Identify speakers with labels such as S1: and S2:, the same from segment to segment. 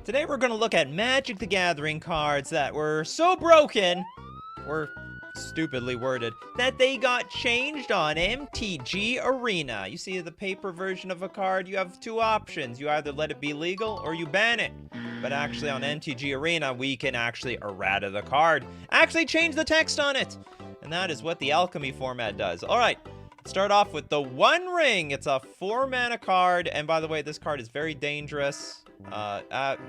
S1: Today we're going to look at Magic the Gathering cards that were so broken, or stupidly worded, that they got changed on MTG Arena. You see the paper version of a card, you have two options. You either let it be legal or you ban it. But actually on MTG Arena, we can actually errata the card. Actually change the text on it. And that is what the Alchemy format does. Alright, start off with the One Ring. It's a 4-mana card. And by the way, this card is very dangerous.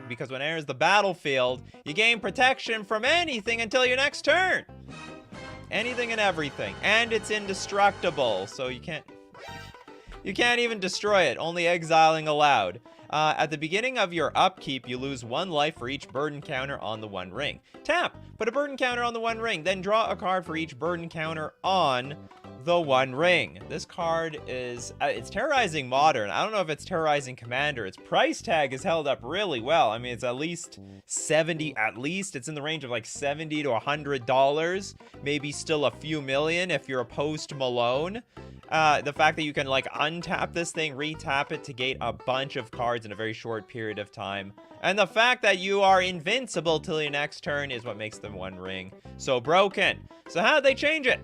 S1: Because when it enters the battlefield, you gain protection from anything until your next turn. Anything and everything. And it's indestructible, so you can't even destroy it, only exiling allowed. At the beginning of your upkeep, you lose 1 life for each burden counter on the One Ring. Tap, put a burden counter on the One Ring, then draw a card for each burden counter on the One Ring. This card is, it's terrorizing Modern. I don't know if it's terrorizing Commander. Its price tag is held up really well. I mean, it's at least 70, it's in the range of like $70 to $100. Maybe still a few million if you're a Post Malone. The fact that you can like untap this thing, retap it to gate a bunch of cards in a very short period of time. And the fact that you are invincible till your next turn is what makes the One Ring so broken. So how did they change it?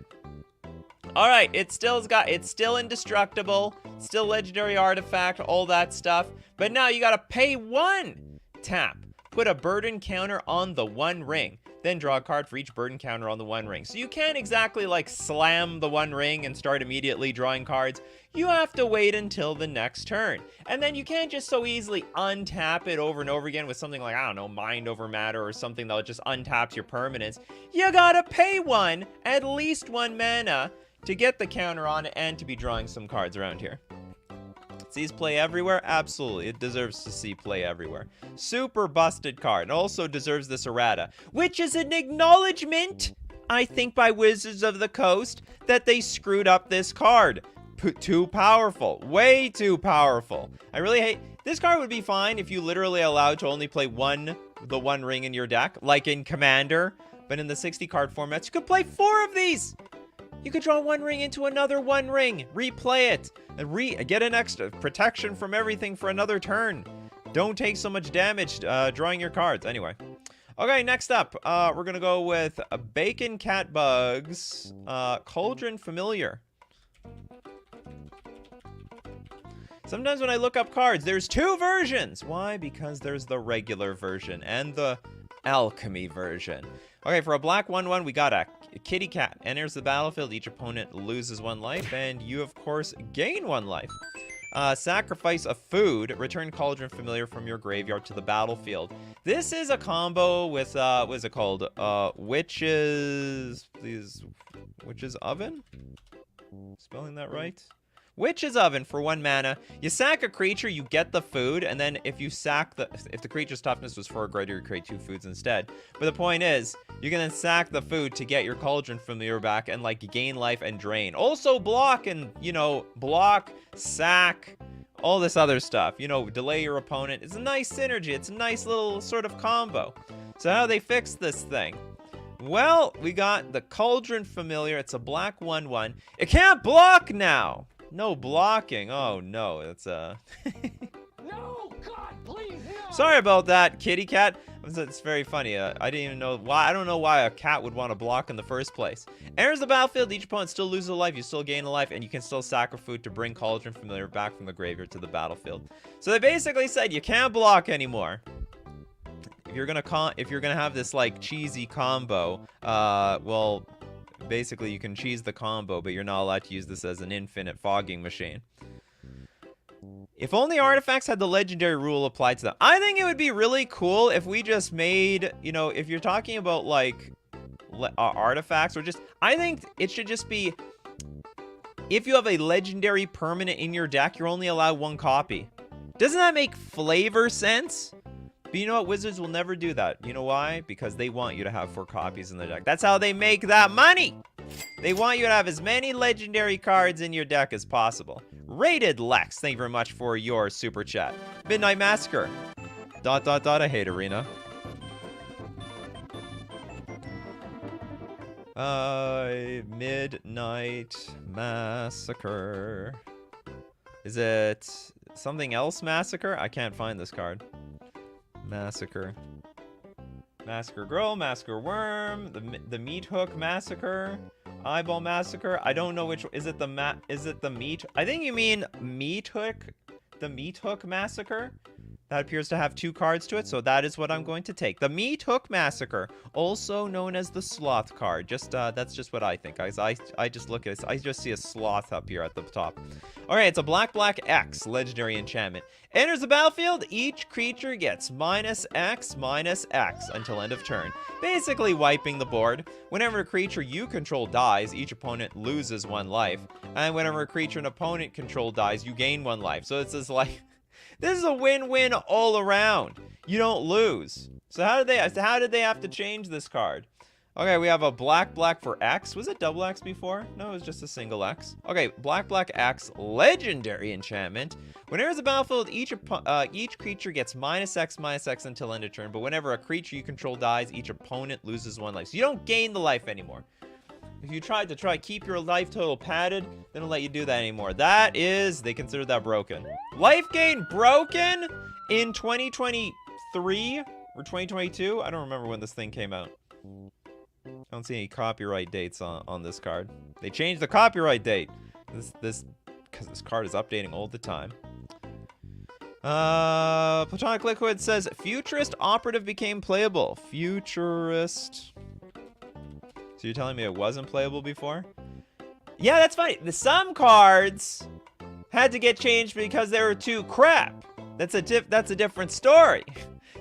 S1: Alright, it's still indestructible, still legendary artifact, all that stuff. But now you gotta pay 1 tap. Put a burden counter on the One Ring. Then draw a card for each burden counter on the One Ring. So you can't exactly like slam the One Ring and start immediately drawing cards. You have to wait until the next turn. And then you can't just so easily untap it over and over again with something like, I don't know, Mind Over Matter or something that just untaps your permanents. You gotta pay at least 1 mana to get the counter on it and to be drawing some cards around here. It sees play everywhere? Absolutely. It deserves to see play everywhere. Super busted card. It also deserves this errata, which is an acknowledgement, I think, by Wizards of the Coast that they screwed up this card. Too powerful. Way too powerful. I really hate... This card would be fine if you literally allowed to only play the One Ring in your deck, like in Commander. But in the 60 card formats, you could play 4 of these! You could draw 1 ring into another One Ring, replay it, and get an extra protection from everything for another turn. Don't take so much damage drawing your cards. Anyway. Okay, next up, we're gonna go with Bacon Cat Bugs, Cauldron Familiar. Sometimes when I look up cards, there's 2 versions. Why? Because there's the regular version and the Alchemy version. Okay, for a black 1/1, we got a kitty cat. Enters the battlefield, each opponent loses 1 life, and you, of course, gain 1 life. Sacrifice a food, return Cauldron Familiar from your graveyard to the battlefield. This is a combo with, what is it called? Witch's Oven? Spelling that right? Witch's Oven for 1 mana. You sack a creature, you get the food, and then if the creature's toughness was 4 or greater, you create 2 foods instead. But the point is, you can then sack the food to get your Cauldron Familiar back and like gain life and drain. Also block and, block, sack, all this other stuff. Delay your opponent. It's a nice synergy. It's a nice little sort of combo. So how do they fix this thing? Well, we got the Cauldron Familiar. It's a black 1/1. It can't block now. No blocking. Oh, no. That's, No, God, please, no. Sorry about that, kitty cat. It's very funny. I didn't even know why. I don't know why a cat would want to block in the first place. Enters the battlefield. Each opponent still loses a life. You still gain a life, and you can still sack a food to bring Cauldron Familiar back from the graveyard to the battlefield. So they basically said you can't block anymore. If you're gonna have this like cheesy combo, well, basically you can cheese the combo, but you're not allowed to use this as an infinite fogging machine. If only artifacts had the legendary rule applied to them. I think it would be really cool if we just made, if you're talking about like artifacts or just, I think it should just be, if you have a legendary permanent in your deck, you're only allowed 1 copy. Doesn't that make flavor sense? But you know what? Wizards will never do that. You know why? Because they want you to have 4 copies in their deck. That's how they make that money! They want you to have as many legendary cards in your deck as possible. Rated Lex, thank you very much for your super chat. Midnight Massacre. ... I hate Arena. Midnight Massacre. Is it something else Massacre? I can't find this card. Massacre. Massacre Girl, Massacre Worm, the Meat Hook Massacre, Eyeball Massacre. I don't know which, is it the meat? I think you mean Meat Hook, the Meat Hook Massacre. That appears to have 2 cards to it, so that is what I'm going to take. The Meat Hook Massacre, also known as the Sloth card. Just that's just what I think, guys. I just look at it. I just see a sloth up here at the top. All right, it's a black X legendary enchantment. Enters the battlefield, each creature gets -X until end of turn. Basically wiping the board. Whenever a creature you control dies, each opponent loses 1 life. And whenever a creature an opponent control dies, you gain 1 life. So it's just like... This is a win-win all around. You don't lose. So how did they have to change this card? Okay, we have a black for X. Was it double X before? No, it was just a single X. Okay, black X legendary enchantment. Whenever the battlefield, each creature gets -X until end of turn. But whenever a creature you control dies, each opponent loses 1 life. So you don't gain the life anymore. If you tried to keep your life total padded, they don't let you do that anymore. That is, they consider that broken. Life gain broken in 2023 or 2022? I don't remember when this thing came out. I don't see any copyright dates on this card. They changed the copyright date. Because this card is updating all the time. Platonic Liquid says, Futurist Operative became playable. Futurist... So you're telling me it wasn't playable before? Yeah, that's funny. Some cards had to get changed because they were too crap. That's a different story.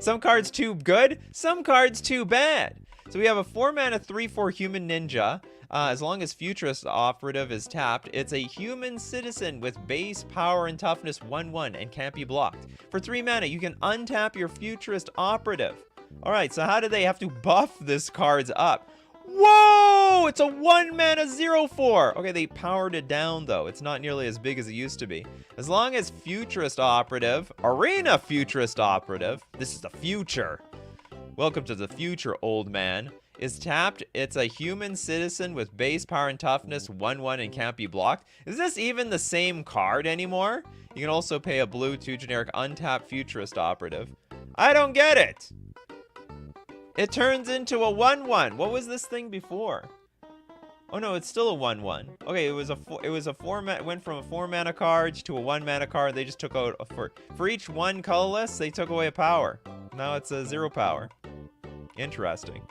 S1: Some cards too good, some cards too bad. So we have a 4-mana 3/4 human ninja. As long as Futurist Operative is tapped, it's a human citizen with base power and toughness 1/1 and can't be blocked. For 3 mana, you can untap your Futurist Operative. All right, so how do they have to buff this card's up? Whoa! It's a 1-mana 0/4. Okay, they powered it down, though. It's not nearly as big as it used to be. As long as Futurist Operative, Arena Futurist Operative, this is the future. Welcome to the future, old man. Is tapped, it's a human citizen with base power and toughness 1/1 and can't be blocked. Is this even the same card anymore? You can also pay a blue 2 generic untapped Futurist Operative. I don't get it. It turns into a 1/1. What was this thing before? Oh no, it's still a 1/1. Okay, it went from a 4-mana card to a 1-mana card. They just took out for each 1 colorless, they took away a power. Now it's a 0 power. Interesting.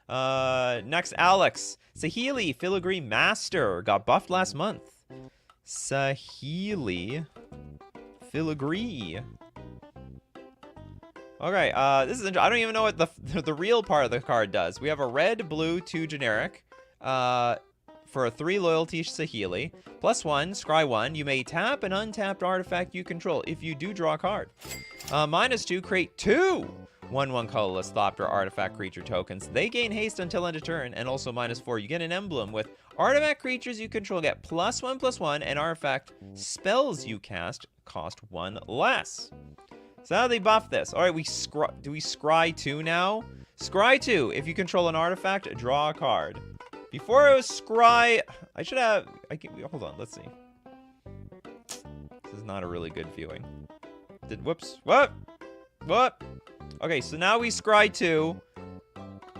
S1: Next, Alex. Saheeli Filigree Master got buffed last month. Saheeli Filigree. Okay, this is I don't even know what the real part of the card does. We have a red, blue, 2 generic, for a 3 loyalty Saheeli. +1, scry 1. You may tap an untapped artifact you control if you do draw a card. -2, create 2 1/1 colorless Thopter artifact creature tokens. They gain haste until end of turn, and also -4. You get an emblem with artifact creatures you control get +1/+1, and artifact spells you cast cost 1 less. So how do they buff this? All right, do we scry 2 now? Scry 2. If you control an artifact, draw a card. Before it was scry, hold on, let's see. This is not a really good viewing. Whoops. What? Okay, so now we scry 2.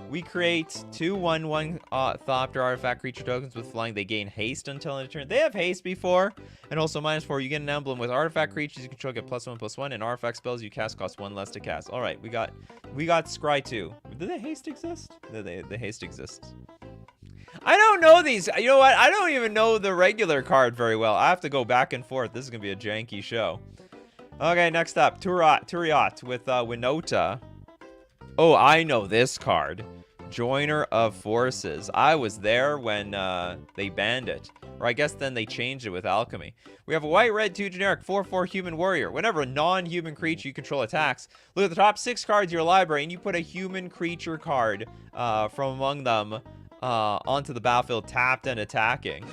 S1: We create 2 1/1 Thopter artifact creature tokens with flying. They gain haste until end of turn. They have haste before. And also -4. You get an emblem with artifact creatures you control get +1/+1, and artifact spells you cast cost 1 less to cast. All right, we got scry 2. Did the haste exist? The haste exists. I don't know these. You know what? I don't even know the regular card very well. I have to go back and forth. This is gonna be a janky show. Okay, next up, Turiat with Winota. Oh, I know this card. Joiner of Forces. I was there when they banned it. Or I guess then they changed it with Alchemy. We have a white-red 2 generic 4/4 human warrior. Whenever a non-human creature you control attacks, look at the top 6 cards of your library and you put a human creature card from among them onto the battlefield tapped and attacking.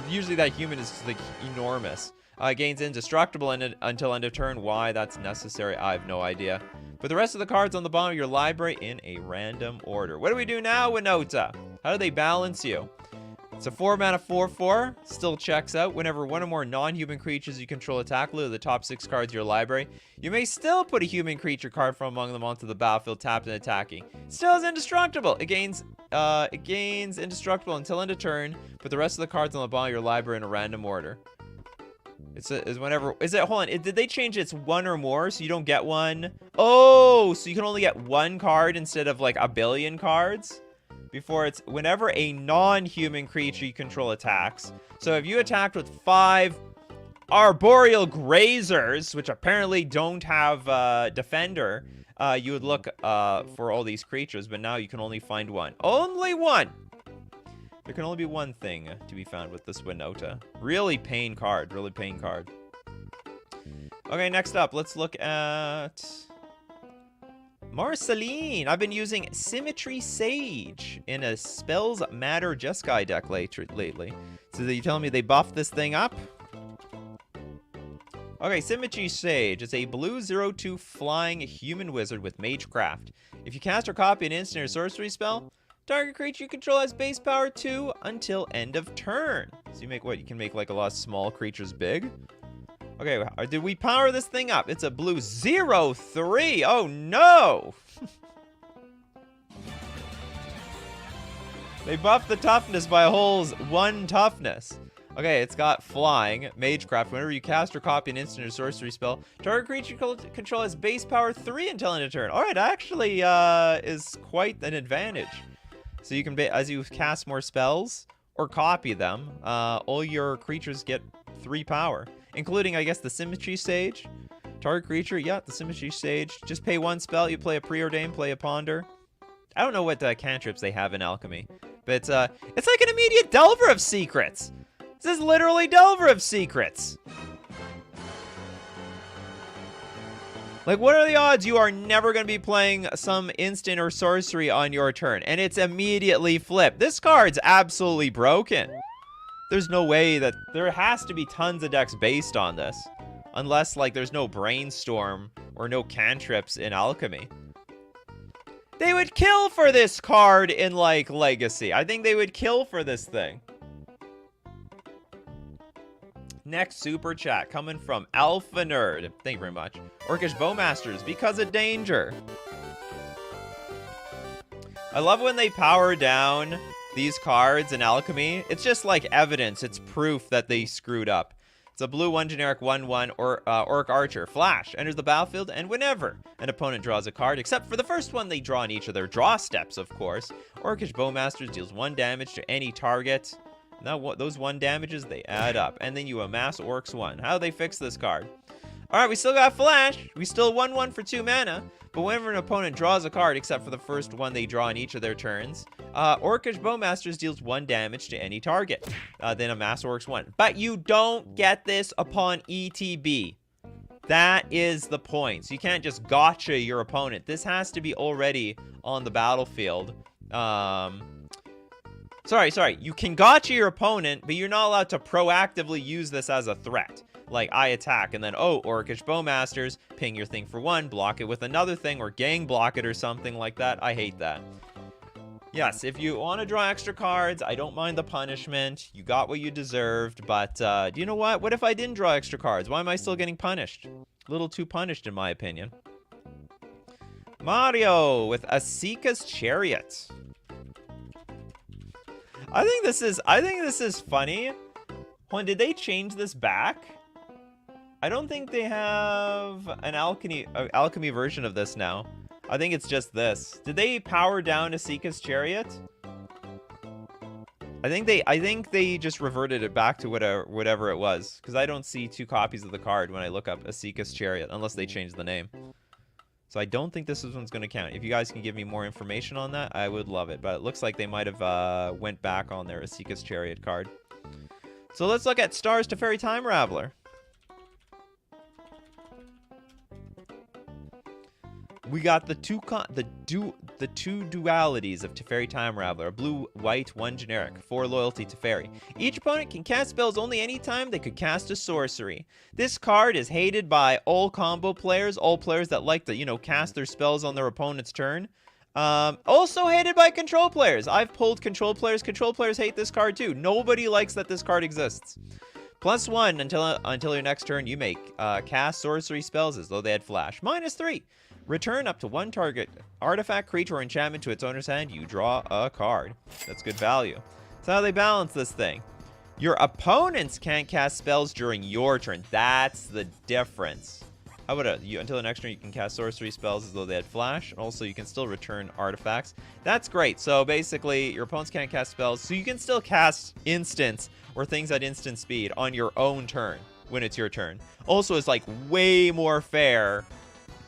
S1: Usually that human is like enormous. Gains indestructible until end of turn. Why that's necessary, I have no idea. Put the rest of the cards on the bottom of your library in a random order. What do we do now, Winota? How do they balance you? So 4 mana 4/4 still checks out. Whenever one or more non-human creatures you control attack, loot the top 6 cards of your library. You may still put a human creature card from among them onto the battlefield, tapped and attacking. Still is indestructible. It gains indestructible until end of turn. Put the rest of the cards on the bottom of your library in a random order. Hold on, did they change it's one or more so you don't get one? Oh, so you can only get one card instead of like a billion cards? Before it's whenever a non-human creature you control attacks. So if you attacked with 5 arboreal grazers, which apparently don't have defender, you would look for all these creatures, but now you can only find one. Only one! There can only be one thing to be found with this Winota. Really pain card. Really pain card. Okay, next up, let's look at Marceline. I've been using Symmetry Sage in a Spells Matter Jeskai deck lately. So you telling me they buffed this thing up? Okay, Symmetry Sage. It's a blue 0/2 flying human wizard with Magecraft. If you cast or copy an instant or sorcery spell, target creature you control has base power 2 until end of turn. So you make what? You can make like a lot of small creatures big? Okay, did we power this thing up? It's a blue 0/3. Oh no! They buffed the toughness by a whole 1 toughness. Okay, it's got flying, Magecraft. Whenever you cast or copy an instant or sorcery spell, target creature you control has base power 3 until end of turn. Alright, actually is quite an advantage. So you can, as you cast more spells or copy them, all your creatures get 3 power, including, I guess, the Symmetry Sage. Target creature, yeah, the Symmetry Sage. Just pay 1 spell. You play a Preordain, play a Ponder. I don't know what cantrips they have in Alchemy, but it's like an immediate Delver of Secrets. This is literally Delver of Secrets. Like, what are the odds you are never going to be playing some instant or sorcery on your turn, and it's immediately flipped? This card's absolutely broken. There's no way that... There has to be tons of decks based on this. Unless, like, there's no Brainstorm or no cantrips in Alchemy. They would kill for this card in, like, Legacy. I think they would kill for this thing. Next super chat coming from Alpha Nerd. Thank you very much. Orcish Bowmasters, because of danger. I love when they power down these cards in Alchemy. It's just like evidence. It's proof that they screwed up. It's a blue 1 generic 1/1 Orc Archer. Flash. Enters the battlefield, and whenever an opponent draws a card, except for the first one they draw in each of their draw steps, of course, Orcish Bowmasters deals 1 damage to any target. Now, those 1 damages, they add up. And then you amass Orcs 1. How do they fix this card? Alright, we still got Flash. We still 1/1 for 2 mana. But whenever an opponent draws a card, except for the first one they draw in each of their turns, Orcish Bowmasters deals 1 damage to any target. Then amass Orcs 1. But you don't get this upon ETB. That is the point. So you can't just gotcha your opponent. This has to be already on the battlefield. Sorry. You can gotcha your opponent, but you're not allowed to proactively use this as a threat. Like, I attack, and then, oh, Orcish Bowmasters, ping your thing for 1, block it with another thing, or gang block it or something like that. I hate that. Yes, if you want to draw extra cards, I don't mind the punishment. You got what you deserved, but you know what? What if I didn't draw extra cards? Why am I still getting punished? A little too punished, in my opinion. Mario with Asika's Chariot. I think this is funny. Hold on, did they change this back? I don't think they have an alchemy version of this now. I think it's just this. Did they power down Asika's Chariot? I think they just reverted it back to whatever it was, because I don't see 2 copies of the card when I look up Asika's Chariot, unless they changed the name. So I don't think this one's going to count. If you guys can give me more information on that, I would love it. But it looks like they might have went back on their Asika's Chariot card. So let's look at Stars Teferi Time Raveler. We got the two dualities of Teferi Time Raveler. A blue-white, 1 generic, 4 loyalty Teferi. Each opponent can cast spells only anytime they could cast a sorcery. This card is hated by all combo players, all players that like to, cast their spells on their opponent's turn. Also hated by control players. I've pulled control players. Control players hate this card too. Nobody likes that this card exists. +1 until your next turn. You may cast sorcery spells as though they had flash. -3. Return up to one target artifact, creature, or enchantment to its owner's hand. You draw a card. That's good value. That's how they balance this thing. Your opponents can't cast spells during your turn. That's the difference. How about until the next turn, you can cast sorcery spells as though they had flash. Also, you can still return artifacts. That's great. So basically, your opponents can't cast spells, so you can still cast instants or things at instant speed on your own turn when it's your turn. Also, it's like way more fair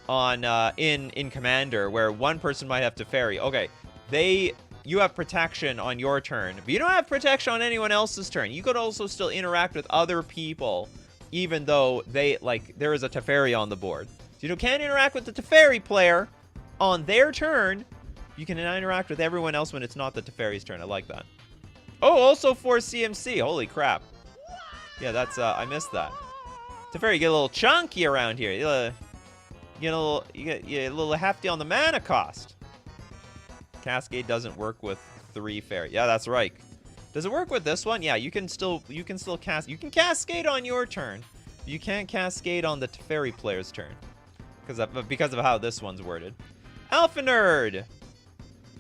S1: on in Commander, where one person might have to ferry. Okay, you have protection on your turn, but you don't have protection on anyone else's turn. You could also still interact with other people, even though there is a Teferi on the board. So you can't interact with the Teferi player on their turn. You can interact with everyone else when it's not the Teferi's turn. I like that. Oh, also for CMC. Holy crap. Yeah, that's I missed that. Teferi, you get a little chunky around here. You get a little hefty on the mana cost. Cascade doesn't work with 3 fairy. Yeah, that's right. Does it work with this one? Yeah, you can still cast. You can cascade on your turn. You can't cascade on the Teferi player's turn because of how this one's worded. Alpha Nerd.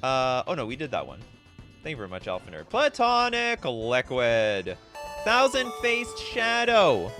S1: Oh no, we did that one. Thank you very much, Alpha Nerd. Platonic Liquid. Thousand-Faced Shadow.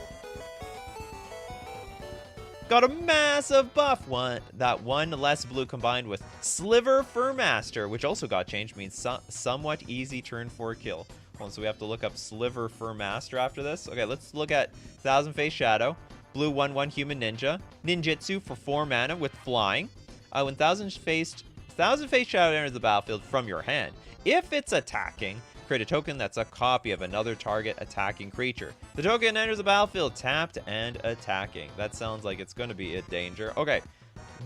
S1: Got a massive buff. That one less blue combined with Sliver Furmaster, which also got changed, means somewhat easy turn 4 kill. Hold on, so we have to look up Sliver Furmaster after this. Okay, let's look at Thousand-Faced Shadow. Blue 1/1 Human Ninja. Ninjutsu for 4 mana with flying. When Thousand-Faced Shadow enters the battlefield from your hand, if it's attacking, create a token that's a copy of another target attacking creature. The token enters the battlefield tapped and attacking. That sounds like it's going to be a danger. Okay,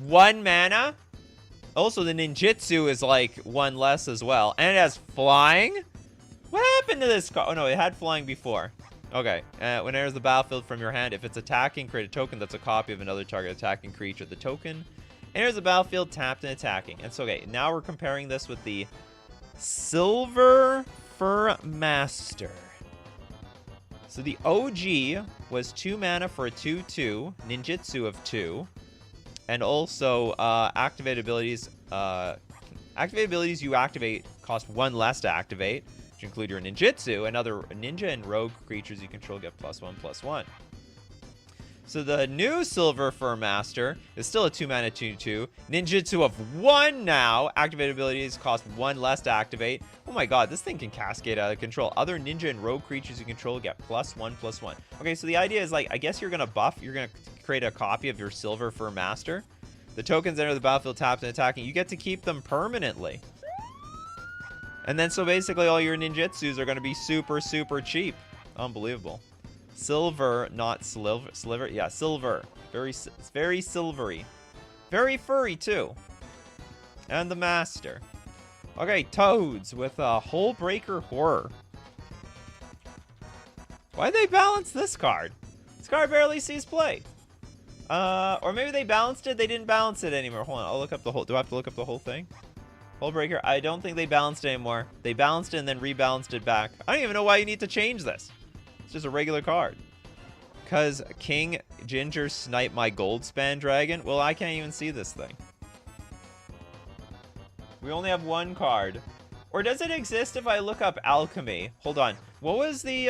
S1: 1 mana. Also, the ninjutsu is like 1 less as well. And it has flying? What happened to this card? Oh, no, it had flying before. Okay, when it enters the battlefield from your hand, if it's attacking, create a token that's a copy of another target attacking creature. The token enters the battlefield tapped and attacking. And so, okay, now we're comparing this with the Silver Furmaster. So the OG was 2 mana for a 2/2, ninjutsu of 2, and also activated abilities you activate cost 1 less to activate, which include your ninjutsu, and other ninja and rogue creatures you control get +1/+1. So the new Silver Furmaster is still a 2 mana 2/2. Ninjutsu of 1 now. Activated abilities cost 1 less to activate. Oh my god, this thing can cascade out of control. Other ninja and rogue creatures you control get +1/+1. Okay, so the idea is, like, I guess you're going to create a copy of your Silver Furmaster. The tokens enter the battlefield tapped and attacking. You get to keep them permanently. And then so basically all your ninjutsus are going to be super, super cheap. Unbelievable. Silver, not sliver. Yeah, silver. It's very silvery. Very furry, too. And the master. Okay, Toads with a Hullbreaker Horror. Why'd they balance this card? This card barely sees play. Or maybe they balanced it. They didn't balance it anymore. Hold on, I'll look up the whole... Do I have to look up the whole thing? Hullbreaker. I don't think they balanced it anymore. They balanced it and then rebalanced it back. I don't even know why you need to change this. It's just a regular card. Because King Ginger sniped my Goldspan Dragon? Well, I can't even see this thing. We only have 1 card. Or does it exist if I look up Alchemy? Hold on. What was the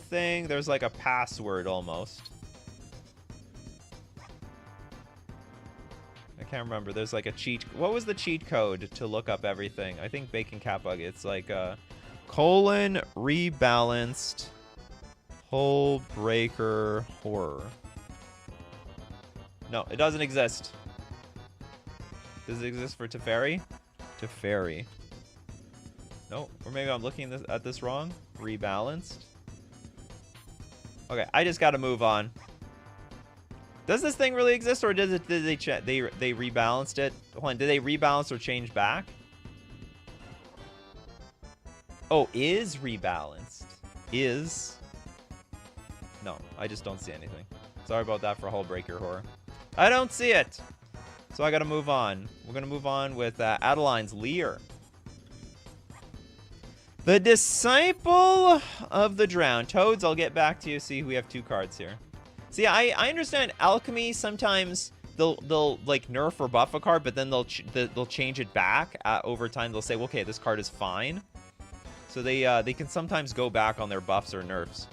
S1: thing? There's like a password almost. I can't remember. There's like a cheat. What was the cheat code to look up everything? I think Bacon Cat Bug. It's like rebalanced Hullbreaker Horror. No, it doesn't exist. Does it exist for Teferi? Teferi. No, or maybe I'm looking at this wrong. Rebalanced. Okay, I just gotta move on. Does this thing really exist, or did they rebalanced it? Hold on, did they rebalance or change back? Oh, is rebalanced. Is. No, I just don't see anything. Sorry about that for Hullbreaker Horror. I don't see it. So I gotta move on. We're gonna move on with Adeline's Leer. The Disciple of the Drowned. Toads, I'll get back to you. See, we have 2 cards here. See, I understand alchemy. Sometimes they'll like nerf or buff a card, but then they'll change it back over time. They'll say, well, okay, this card is fine. So they can sometimes go back on their buffs or nerfs.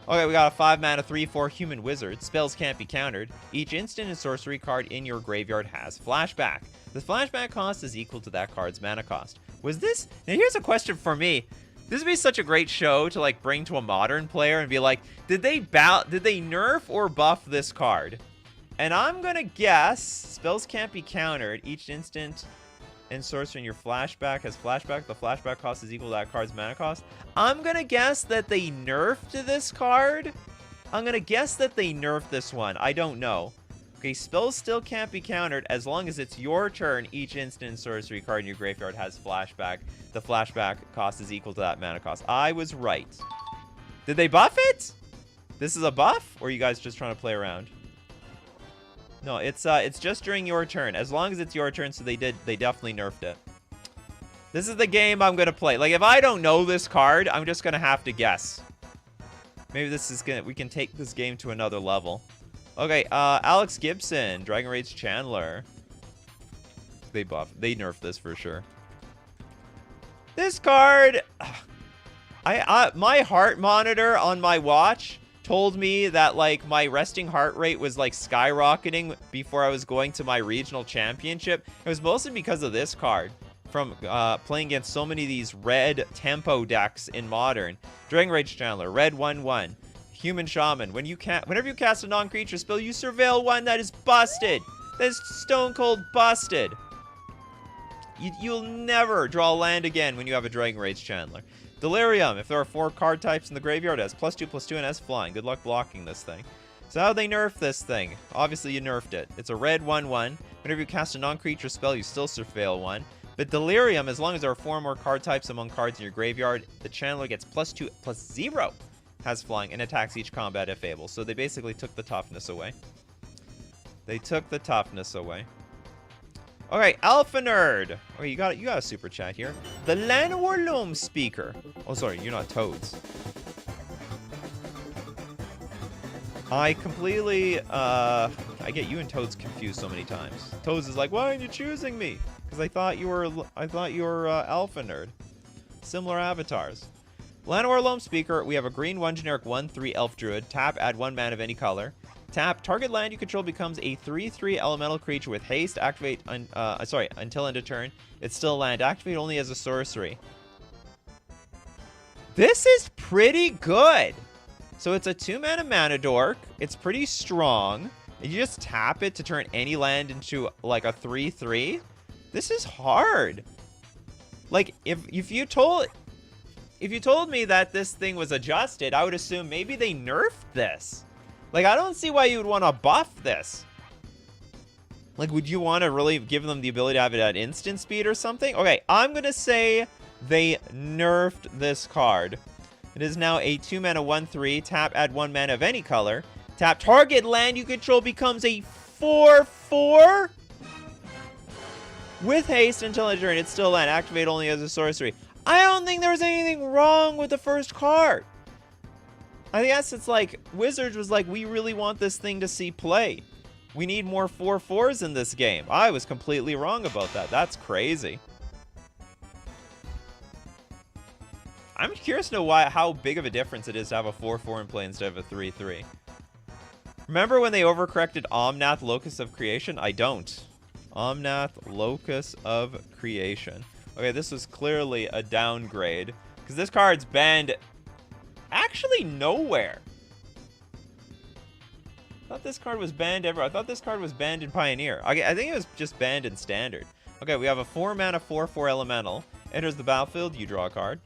S1: Okay, we got a 5-mana 3/4 Human Wizard. Spells can't be countered. Each instant and sorcery card in your graveyard has flashback. The flashback cost is equal to that card's mana cost. Was this... Now here's a question for me. This would be such a great show to like bring to a modern player and be like, did they nerf or buff this card? And I'm gonna guess spells can't be countered. Each instant and sorcery in your flashback has flashback. The flashback cost is equal to that card's mana cost. I'm gonna guess that they nerfed this card. I'm gonna guess that they nerfed this one. I don't know. Okay, spells still can't be countered as long as it's your turn. Each instant and sorcery card in your graveyard has flashback. The flashback cost is equal to that mana cost. I was right. Did they buff it? This is a buff? Or are you guys just trying to play around? No, it's just during your turn. As long as it's your turn, so they definitely nerfed it. This is the game I'm gonna play. Like, if I don't know this card, I'm just gonna have to guess. Maybe we can take this game to another level. Okay, Alex Gibson, Dragon Rage Chandler. They nerfed this for sure. This card, my heart monitor on my watch told me that like my resting heart rate was like skyrocketing before I was going to my regional championship. It was mostly because of this card from playing against so many of these red tempo decks in Modern. Dragon Rage Chandler, red 1/1. Human Shaman. Whenever you cast a non-creature spell, you surveil one. That is busted. That is stone cold busted. You'll never draw a land again when you have a Dragon Rage Chandler. Delirium. If there are 4 card types in the graveyard, it has +2/+2 and has flying. Good luck blocking this thing. So how they nerf this thing? Obviously, you nerfed it. It's a red 1/1. Whenever you cast a non-creature spell, you still surveil one. But Delirium, as long as there are 4 more card types among cards in your graveyard, the Chandler gets +2/+0. Has flying and attacks each combat if able. So they basically took the toughness away. They took the toughness away. Okay, Alpha Nerd. Okay, you got a super chat here. The Llanowar Loam Speaker. Oh, sorry, you're not Toads. I completely, I get you and Toads confused so many times. Toads is like, why aren't you choosing me? Because I thought you were Alpha Nerd. Similar avatars. Llanowar Loam Speaker, we have a green 1 generic 1/3 elf druid. Tap, add 1 mana of any color. Tap, target land you control becomes a 3/3 elemental creature with haste. Activate, until end of turn. It's still land. Activate only as a sorcery. This is pretty good. So it's a 2-mana mana dork. It's pretty strong. And you just tap it to turn any land into like a 3/3. This is hard. Like, if you told me that this thing was adjusted, I would assume maybe they nerfed this. Like, I don't see why you would want to buff this. Like, would you want to really give them the ability to have it at instant speed or something? Okay, I'm going to say they nerfed this card. It is now a 2-mana 1/3. Tap, add 1 mana of any color. Tap, target land you control becomes a 4/4. With haste until end of turn. It's still land. Activate only as a sorcery. I don't think there's anything wrong with the first card. I guess it's like, Wizards was like, we really want this thing to see play. We need more 4/4s in this game. I was completely wrong about that. That's crazy. I'm curious to know how big of a difference it is to have a 4/4 in play instead of a 3/3. Remember when they overcorrected Omnath Locus of Creation? I don't. Omnath Locus of Creation. Okay, this was clearly a downgrade, because this card's banned actually nowhere. I thought this card was banned I thought this card was banned in Pioneer. Okay, I think it was just banned in Standard. Okay, we have a 4-mana 4/4 elemental. Enters the battlefield, you draw a card.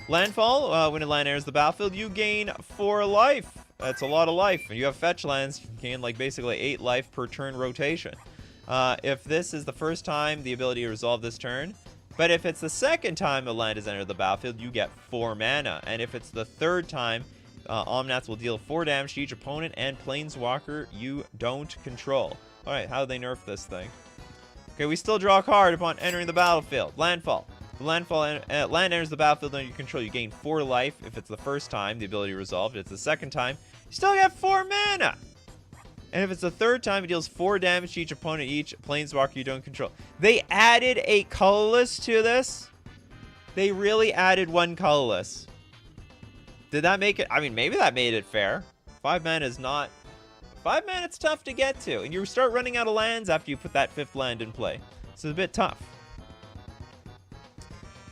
S1: Landfall, when a land enters the battlefield, you gain 4 life. That's a lot of life. You have fetch lands, you gain like basically 8 life per turn rotation. If this is the first time the ability to resolve this turn, but if it's the second time a land has entered the battlefield, you get 4 mana. And if it's the third time, Omnath will deal 4 damage to each opponent and planeswalker you don't control. Alright, how do they nerf this thing? Okay, we still draw a card upon entering the battlefield. Landfall. The land enters the battlefield under your control. You gain 4 life. If it's the first time, the ability resolved. If it's the second time, you still get 4 mana. And if it's the third time, it deals 4 damage to each opponent, each planeswalker you don't control. They added a colorless to this. They really added 1 colorless. Did that make it? I mean, maybe that made it fair. 5 mana is not... 5 mana, it's tough to get to. And you start running out of lands after you put that 5th land in play. So it's a bit tough.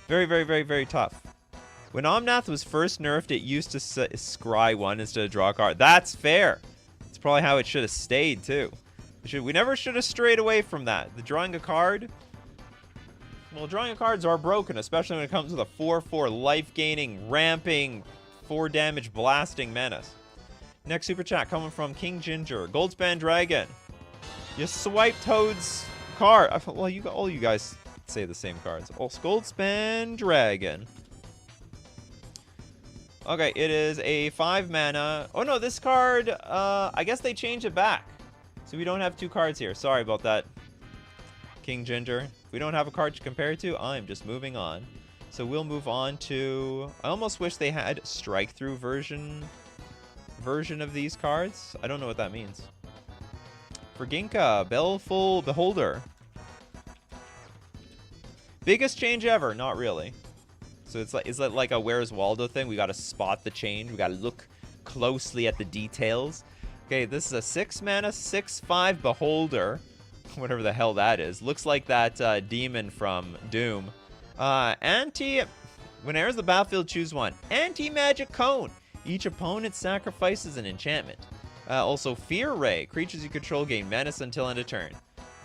S1: Very, very, very, very tough. When Omnath was first nerfed, it used to scry 1 instead of draw a card. That's fair. It's probably how it should have stayed, too. We never should have strayed away from that. The drawing a card... Well, drawing cards are broken, especially when it comes with a 4/4 life-gaining, ramping, 4 damage blasting menace. Next super chat coming from King Ginger. Goldspan Dragon. You swipe Toad's card. Well, all you guys say the same cards. Oh, Goldspan Dragon. Okay, it is a 5 mana. Oh no, this card, I guess they changed it back. So we don't have 2 cards here. Sorry about that, King Ginger. We don't have a card to compare it to. I'm just moving on. So we'll move on to... I almost wish they had strike-through version of these cards. I don't know what that means. For Ginka, Baleful Beholder. Biggest change ever? Not really. So it's like, is that like a Where's Waldo thing? We got to spot the change. We got to look closely at the details. Okay, this is a 6 mana, 6/5 Beholder. Whatever the hell that is. Looks like that demon from Doom. When enters the battlefield, choose 1. Anti-Magic Cone. Each opponent sacrifices an enchantment. Also, Fear Ray. Creatures you control gain menace until end of turn.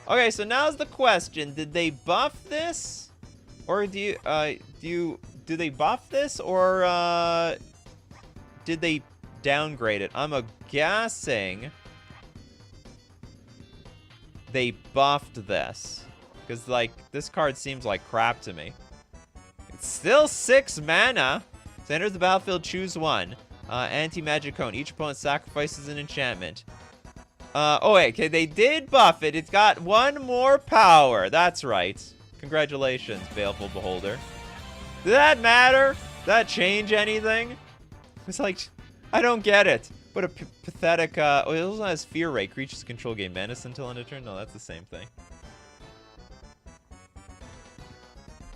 S1: Okay, so now's the question. Did they buff this? Or do they buff this? Or did they downgrade it? I'm guessing they buffed this. Because, like, this card seems like crap to me. It's still 6 mana. So enters the battlefield, choose 1. Anti-Magic Cone. Each opponent sacrifices an enchantment. Oh, wait. Okay, they did buff it. It's got 1 more power. That's right. Congratulations, Baleful Beholder. Did that matter? Did that change anything? It's like, I don't get it. What a pathetic, oh, it also has Fear Ray. Creatures control gain menace until end of turn. No, that's the same thing.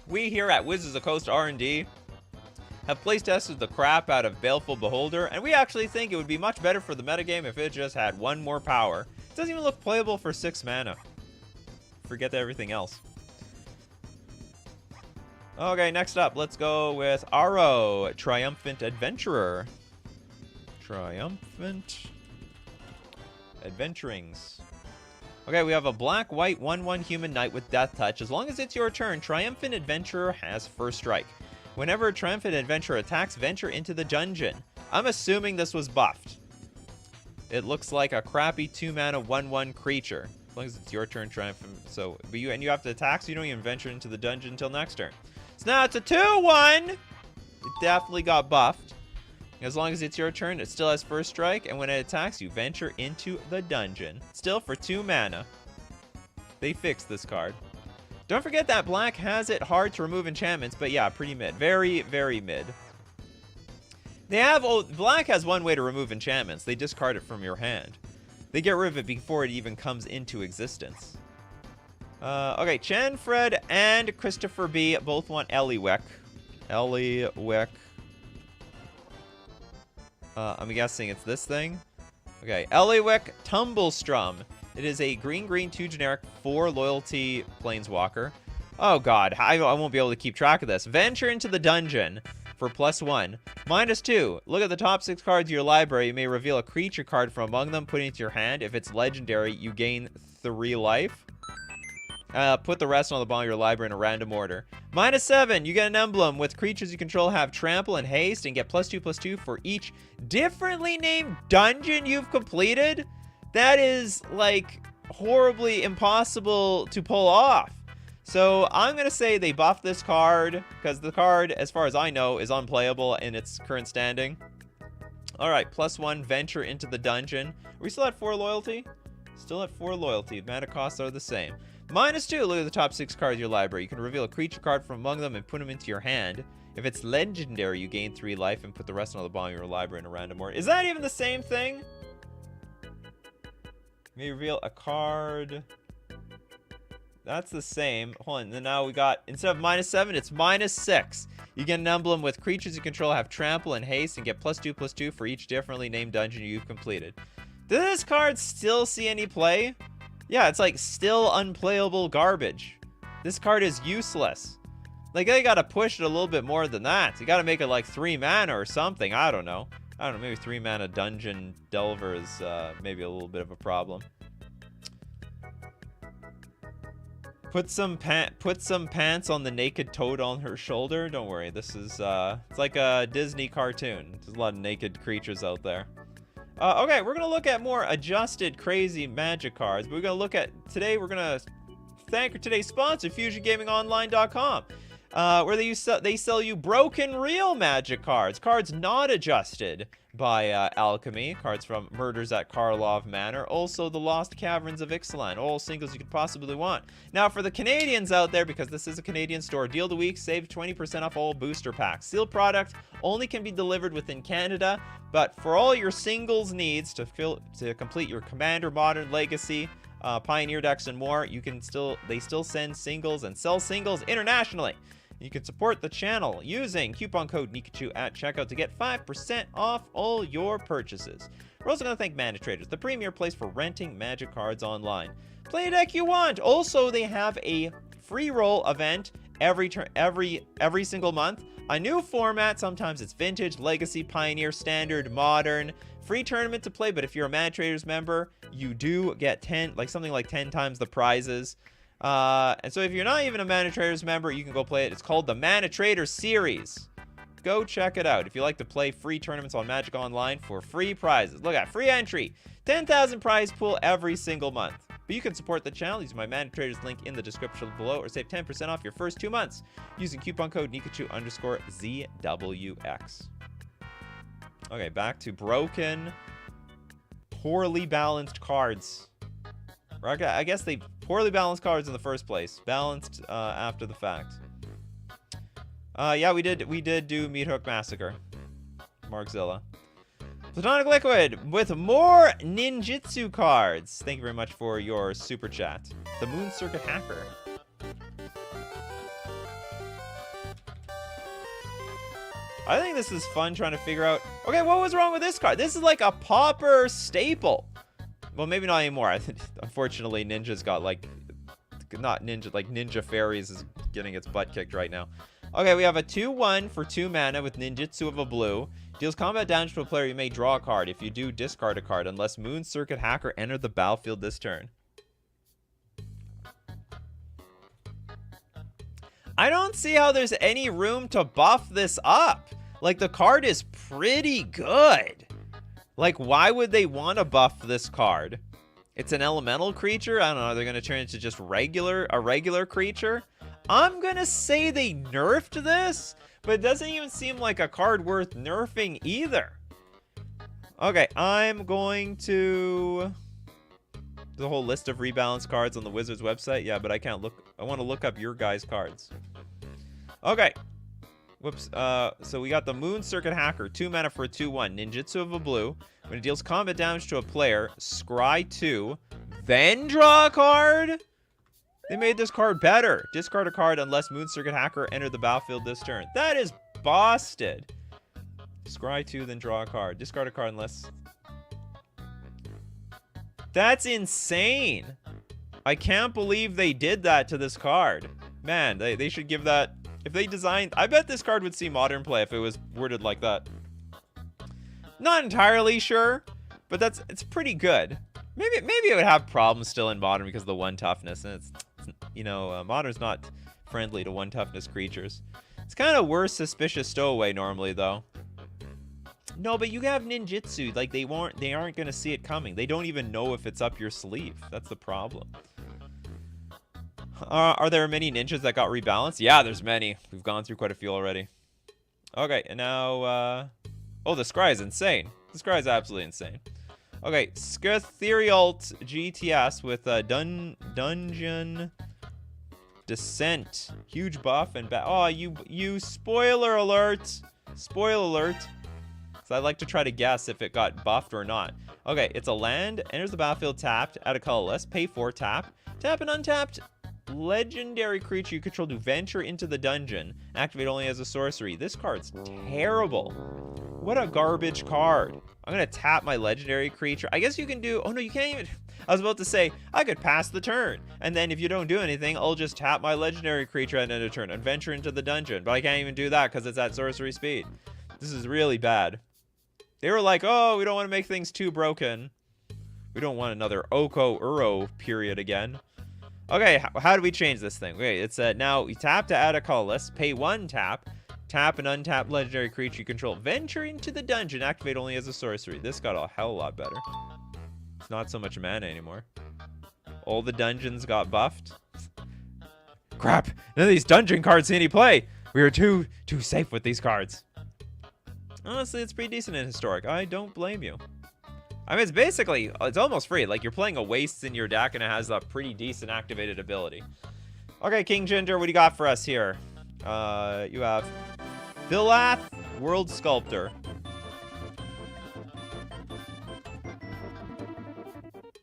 S1: We here at Wizards of the Coast R&D have playtested the crap out of Baleful Beholder, and we actually think it would be much better for the metagame if it just had 1 more power. It doesn't even look playable for 6 mana. Forget everything else. Okay, next up, let's go with Aro, Triumphant Adventurer. Triumphant Adventurings. Okay, we have a black-white 1/1 human knight with Death Touch. As long as it's your turn, Triumphant Adventurer has first strike. Whenever a Triumphant Adventurer attacks, venture into the dungeon. I'm assuming this was buffed. It looks like a crappy 2-mana 1/1 creature. As long as it's your turn, Triumphant. So, you have to attack, so you don't even venture into the dungeon until next turn. So now it's a 2/1. It definitely got buffed. As long as it's your turn, it still has first strike, and when it attacks, you venture into the dungeon. Still for 2 mana. They fixed this card. Don't forget that black has it hard to remove enchantments, but yeah, pretty mid. Very, very mid. Black has 1 way to remove enchantments. They discard it from your hand. They get rid of it before it even comes into existence. Okay, Chen, Fred, and Christopher B. both want Eliwick. Eliwick. I'm guessing it's this thing. Okay, Eliwick Tumblestrum. It is a green 2 generic 4 loyalty planeswalker. Oh god, I won't be able to keep track of this. Venture into the dungeon for +1. -2. Look at the top 6 cards of your library. You may reveal a creature card from among them, put it into your hand. If it's legendary, you gain 3 life. Put the rest on the bottom of your library in a random order. -7, you get an emblem with creatures you control have trample and haste and get +2/+2 for each differently named dungeon you've completed. That is, like, horribly impossible to pull off. So I'm going to say they buffed this card because the card, as far as I know, is unplayable in its current standing. All right, +1, venture into the dungeon. Are we still at 4 loyalty? Still at 4 loyalty. Mana costs are the same. -2. Look at the top 6 cards of your library. You can reveal a creature card from among them and put them into your hand. If it's legendary, you gain 3 life and put the rest on the bottom of your library in a random order. Is that even the same thing? May reveal a card. That's the same. Hold on. Then now we got, instead of -7, it's -6. You get an emblem with creatures you control have trample and haste and get +2/+2 for each differently named dungeon you've completed. Does this card still see any play? Yeah, it's like still unplayable garbage. This card is useless. Like, they gotta push it a little bit more than that. You gotta make it like 3 mana or something. I don't know. Maybe 3 mana Dungeon Delver is maybe a little bit of a problem. Put some pants on the naked toad on her shoulder. Don't worry, this is it's like a Disney cartoon. There's a lot of naked creatures out there. Okay, we're gonna look at more adjusted, crazy Magic cards. But we're gonna look at today. We're gonna thank today's sponsor, FusionGamingOnline.com. Where they sell you broken real Magic cards, cards not adjusted by Alchemy, cards from Murders at Karlov Manor, also the Lost Caverns of Ixalan, all singles you could possibly want. Now for the Canadians out there, because this is a Canadian store, deal of the week, save 20% off all booster packs. Sealed product only can be delivered within Canada, but for all your singles needs to complete your Commander, Modern, Legacy, Pioneer decks and more, they still send singles and sell singles internationally. You can support the channel using coupon code Nikachu at checkout to get 5% off all your purchases. We're also going to thank Mana Traders, the premier place for renting Magic cards online. Play a deck you want. Also, they have a free roll event every single month. A new format. Sometimes it's Vintage, Legacy, Pioneer, Standard, Modern. Free tournament to play, but if you're a Mana Traders member, you do get something like 10 times the prizes. And so if you're not even a Mana Traders member, you can go play it. It's called the Mana Traders Series. Go check it out if you like to play free tournaments on Magic Online for free prizes. Look at free entry, 10,000 prize pool every single month. But you can support the channel using my Mana Traders link in the description below, or save 10% off your first 2 months using coupon code Nikachu_ZWX. Okay, back to broken, poorly balanced cards. I guess they poorly balanced cards in the first place. Balanced after the fact. Yeah, we did do Meat Hook Massacre. Markzilla. Platonic Liquid with more ninjutsu cards. Thank you very much for your super chat. The Moon Circuit Hacker. I think this is fun trying to figure out, okay, what was wrong with this card? This is like a Pauper staple. Well, maybe not anymore. Unfortunately, Ninja's got like Ninja Fairies is getting its butt kicked right now. Okay, we have a 2/1 for 2 mana with Ninjutsu of a blue. Deals combat damage to a player. You may draw a card. If you do, discard a card unless Moon Circuit Hacker entered the battlefield this turn. I don't see how there's any room to buff this up. Like, the card is pretty good. Like, why would they want to buff this card? It's an elemental creature? I don't know. They're going to turn it into just a regular creature? I'm going to say they nerfed this, but it doesn't even seem like a card worth nerfing either. Okay, I'm going to... The whole list of rebalanced cards on the Wizards website? Yeah, but I can't look... I want to look up your guys' cards. Okay. Whoops. So we got the Moon Circuit Hacker, 2 mana for a 2/1. Ninjutsu of a blue. When it deals combat damage to a player, scry 2, then draw a card? They made this card better. Discard a card unless Moon Circuit Hacker entered the battlefield this turn. That is busted. Scry 2, then draw a card. Discard a card unless... That's insane. I can't believe they did that to this card. Man, they should give that... If they designed... I bet this card would see Modern play if it was worded like that. Not entirely sure, but it's pretty good. Maybe it would have problems still in Modern because of the 1 toughness. And it's you know, Modern's not friendly to 1 toughness creatures. It's kind of worse Suspicious Stowaway normally, though. No, but you have ninjutsu. Like, they aren't going to see it coming. They don't even know if it's up your sleeve. That's the problem. Are there many ninjas that got rebalanced? Yeah, there's many. We've gone through quite a few already. Okay, and now... Oh, the Scry is insane. The Scry is absolutely insane. Okay, Scatherialt GTS with Dungeon Descent. Huge buff and oh, you spoiler alert. Spoiler alert. Because I like to try to guess if it got buffed or not. Okay, it's a land. Enters the battlefield tapped. Add a colorless. Pay 4 tap. Tap an untapped legendary creature you control to venture into the dungeon. Activate only as a sorcery. This card's terrible. What a garbage card. I'm going to tap my legendary creature. I guess you can do... Oh, no, you can't even... I was about to say, I could pass the turn. And then if you don't do anything, I'll just tap my legendary creature at the end of turn and venture into the dungeon. But I can't even do that because it's at sorcery speed. This is really bad. They were like, oh, we don't want to make things too broken. We don't want another Oko Uro period again. Okay, how do we change this thing? Okay, it's now you tap to add a colorless, pay 1 tap, tap an untapped legendary creature you control, venture into the dungeon, activate only as a sorcery. This got a hell of a lot better. It's not so much mana anymore. All the dungeons got buffed. Crap, none of these dungeon cards see any play. We are too safe with these cards. Honestly, it's pretty decent in Historic. I don't blame you. I mean, it's almost free. Like, you're playing a Wastes in your deck, and it has a pretty decent activated ability. Okay, King Ginger, what do you got for us here? You have Philath, World Sculptor.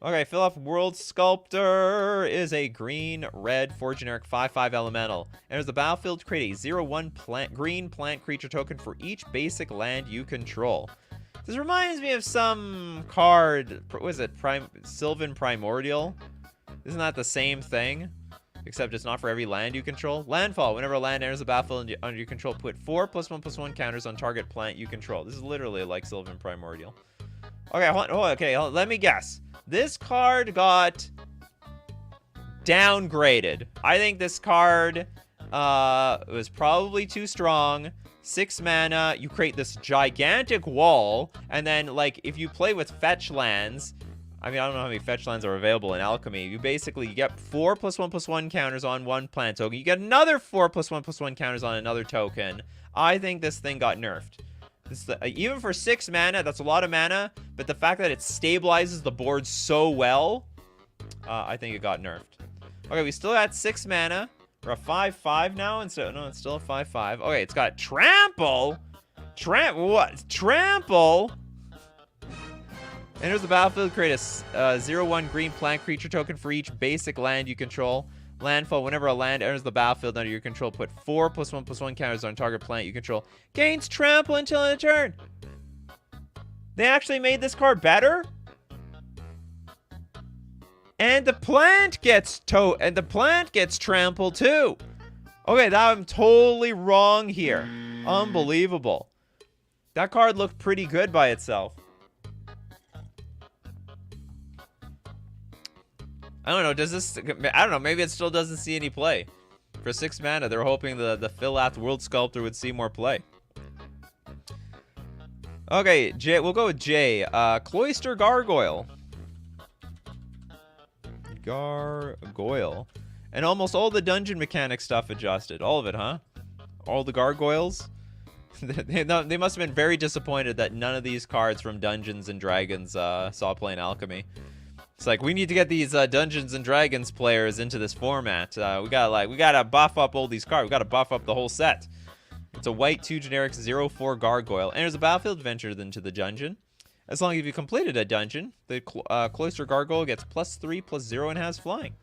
S1: Okay, Philath, World Sculptor is a green-red 4-generic 5/5 elemental. Enters the battlefield, create a 0/1 green plant creature token for each basic land you control. This reminds me of some card. What is it? Sylvan Primordial? Isn't that the same thing? Except it's not for every land you control. Landfall. Whenever a land enters the battlefield under your control, put 4 +1/+1 counters on target plant you control. This is literally like Sylvan Primordial. Okay, let me guess. This card got downgraded. I think this card was probably too strong. 6 mana, you create this gigantic wall, and then, like, if you play with fetch lands, I mean, I don't know how many fetch lands are available in Alchemy. You get 4 +1/+1 counters on 1 plant token. You get another 4 +1/+1 counters on another token. I think this thing got nerfed. Even for 6 mana, that's a lot of mana, but the fact that it stabilizes the board so well, I think it got nerfed. Okay, we still got 6 mana. We're a 5/5 now, and no, it's still a 5/5. Okay, it's got trample. What? Trample? Enters the battlefield, create a 0/1 green plant creature token for each basic land you control. Landfall, whenever a land enters the battlefield under your control, put 4 +1/+1 counters on target plant you control. Gains trample until end of turn. They actually made this card better? And the plant gets trampled too. Okay, I'm totally wrong here. Unbelievable. That card looked pretty good by itself. I don't know, I don't know, maybe it still doesn't see any play. For 6 mana, they're hoping the Philath World Sculptor would see more play. Okay, we'll go with J. Cloister Gargoyle. Gargoyle. And almost all the dungeon mechanic stuff adjusted. All of it, huh? All the gargoyles? They must have been very disappointed that none of these cards from Dungeons and Dragons saw play in Alchemy. It's like, we need to get these Dungeons and Dragons players into this format. We gotta buff up all these cards. We gotta buff up the whole set. It's a white 2 generic 0/4 gargoyle. Enters the battlefield, ventures into the dungeon. As long as you've completed a dungeon, the Cloister Gargoyle gets +3/+0 and has flying.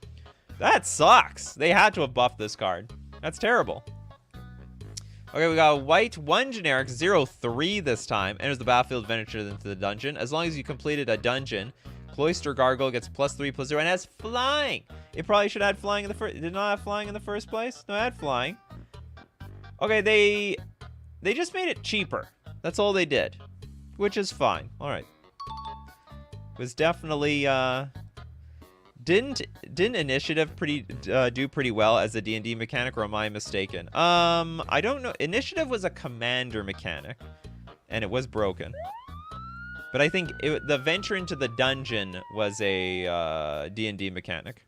S1: That sucks. They had to have buffed this card. That's terrible. Okay, we got a white 1 generic 0/3 this time. Enters the battlefield, ventures into the dungeon. As long as you completed a dungeon, Cloister Gargoyle gets +3/+0 and has flying. It probably should have had flying in the first. It did not have flying in the first place. No, it had flying. Okay, they just made it cheaper. That's all they did, which is fine. All right. It was definitely didn't initiative do pretty well as a D&D mechanic, or am I mistaken? I don't know. Initiative was a commander mechanic, and it was broken. But I think the venture into the dungeon was a D&D mechanic.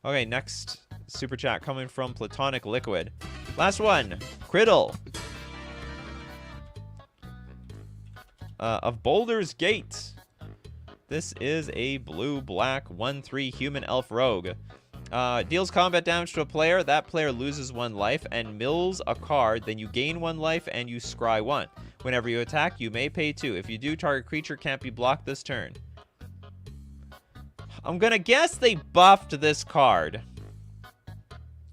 S1: Okay, next super chat coming from Platonic Liquid. Last one, Criddle. Of Boulder's Gate. This is a blue-black 1/3 human elf rogue. Deals combat damage to a player. That player loses 1 life and mills a card. Then you gain 1 life and you scry 1. Whenever you attack, you may pay 2. If you do, target creature can't be blocked this turn. I'm gonna guess they buffed this card.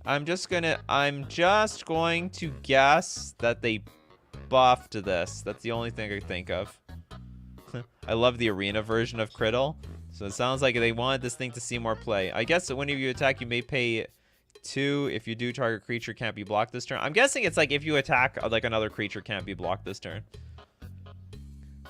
S1: I'm just going to guess that they buffed this. That's the only thing I think of. I love the arena version of Criddle. So it sounds like they wanted this thing to see more play. I guess that whenever you attack, you may pay 2. If you do, target creature can't be blocked this turn. I'm guessing it's like if you attack, like another creature can't be blocked this turn.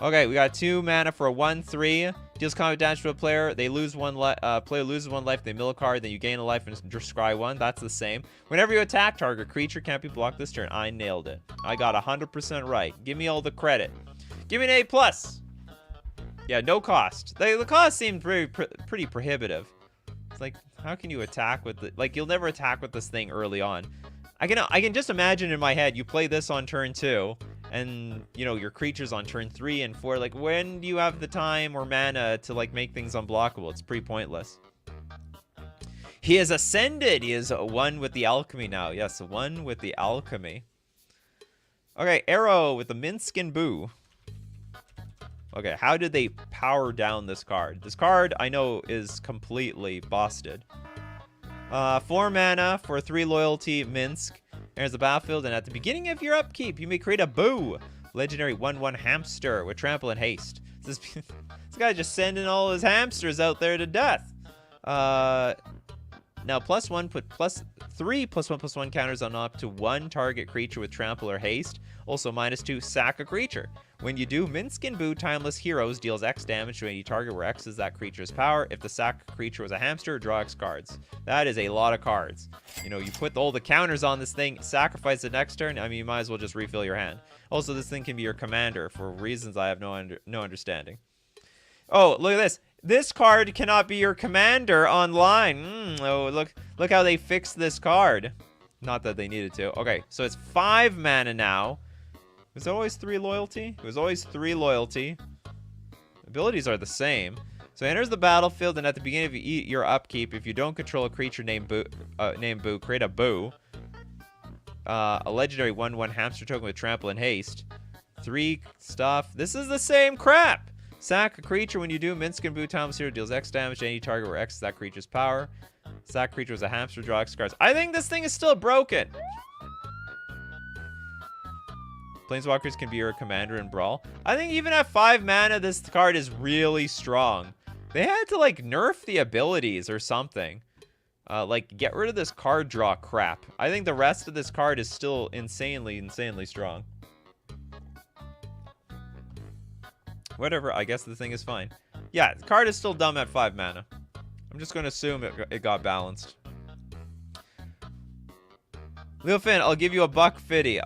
S1: Okay, we got 2 mana for a 1/3. Deals combat damage to a player. They lose 1 life. Player loses 1 life. They mill a card. Then you gain a life and scry 1. That's the same. Whenever you attack, target creature can't be blocked this turn. I nailed it. I got 100% right. Give me all the credit. Give me an A+. Yeah, no cost. The cost seemed pretty prohibitive. It's like, how can you attack with the... Like, you'll never attack with this thing early on. I can just imagine in my head, you play this on turn 2, and, you know, your creature's on turn 3 and 4. Like, when do you have the time or mana to, like, make things unblockable? It's pretty pointless. He has ascended. He is 1 with the alchemy now. Yes, 1 with the alchemy. Okay, Arrow with the Minskin Boo. Okay, how did they power down this card? This card, I know, is completely busted. 4 mana for 3 loyalty, Minsk. Enters the battlefield, and at the beginning of your upkeep, you may create a Boo. Legendary 1/1 hamster with trample and haste. This guy just sending all his hamsters out there to death. Now, +1, put +3 +1/+1 counters on up to 1 target creature with trample or haste. Also, -2, sack a creature. When you do, Minskin Boo Timeless Heroes deals X damage to any target where X is that creature's power. If the sack creature was a hamster, draw X cards. That is a lot of cards. You know, you put all the counters on this thing, sacrifice it next turn. I mean, you might as well just refill your hand. Also, this thing can be your commander for reasons I have no understanding. Oh, look at this. This card cannot be your commander online. Oh, look how they fixed this card. Not that they needed to. Okay, so it's 5 mana now. Was it always 3 loyalty? It was always 3 loyalty. Abilities are the same. So enters the battlefield, and at the beginning of your upkeep, if you don't control a creature named Boo, create a Boo. A legendary 1/1 hamster token with trample and haste. 3 stuff. This is the same crap. Sack a creature. When you do, Minskin Boo Timeless Hero deals X damage to any target where X is that creature's power. Sack creature was a hamster, draw X cards. I think this thing is still broken. Planeswalkers can be your commander in Brawl. I think even at 5 mana, this card is really strong. They had to, like, nerf the abilities or something. Like, get rid of this card draw crap. I think the rest of this card is still insanely strong. Whatever, I guess the thing is fine. Yeah, the card is still dumb at 5 mana. I'm just going to assume it got balanced. Lil Finn, I'll give you $1.50.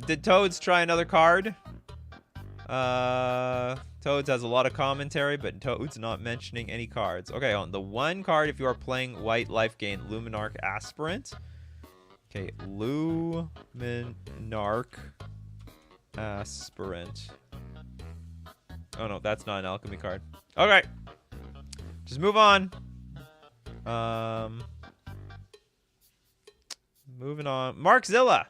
S1: Did Toads try another card? Toads has a lot of commentary, but Toads not mentioning any cards. Okay, on the 1 card, if you are playing white life gain, Luminarch Aspirant. Okay, Luminarch Aspirant. Oh no, that's not an alchemy card. Okay. Just move on. Moving on. Markzilla.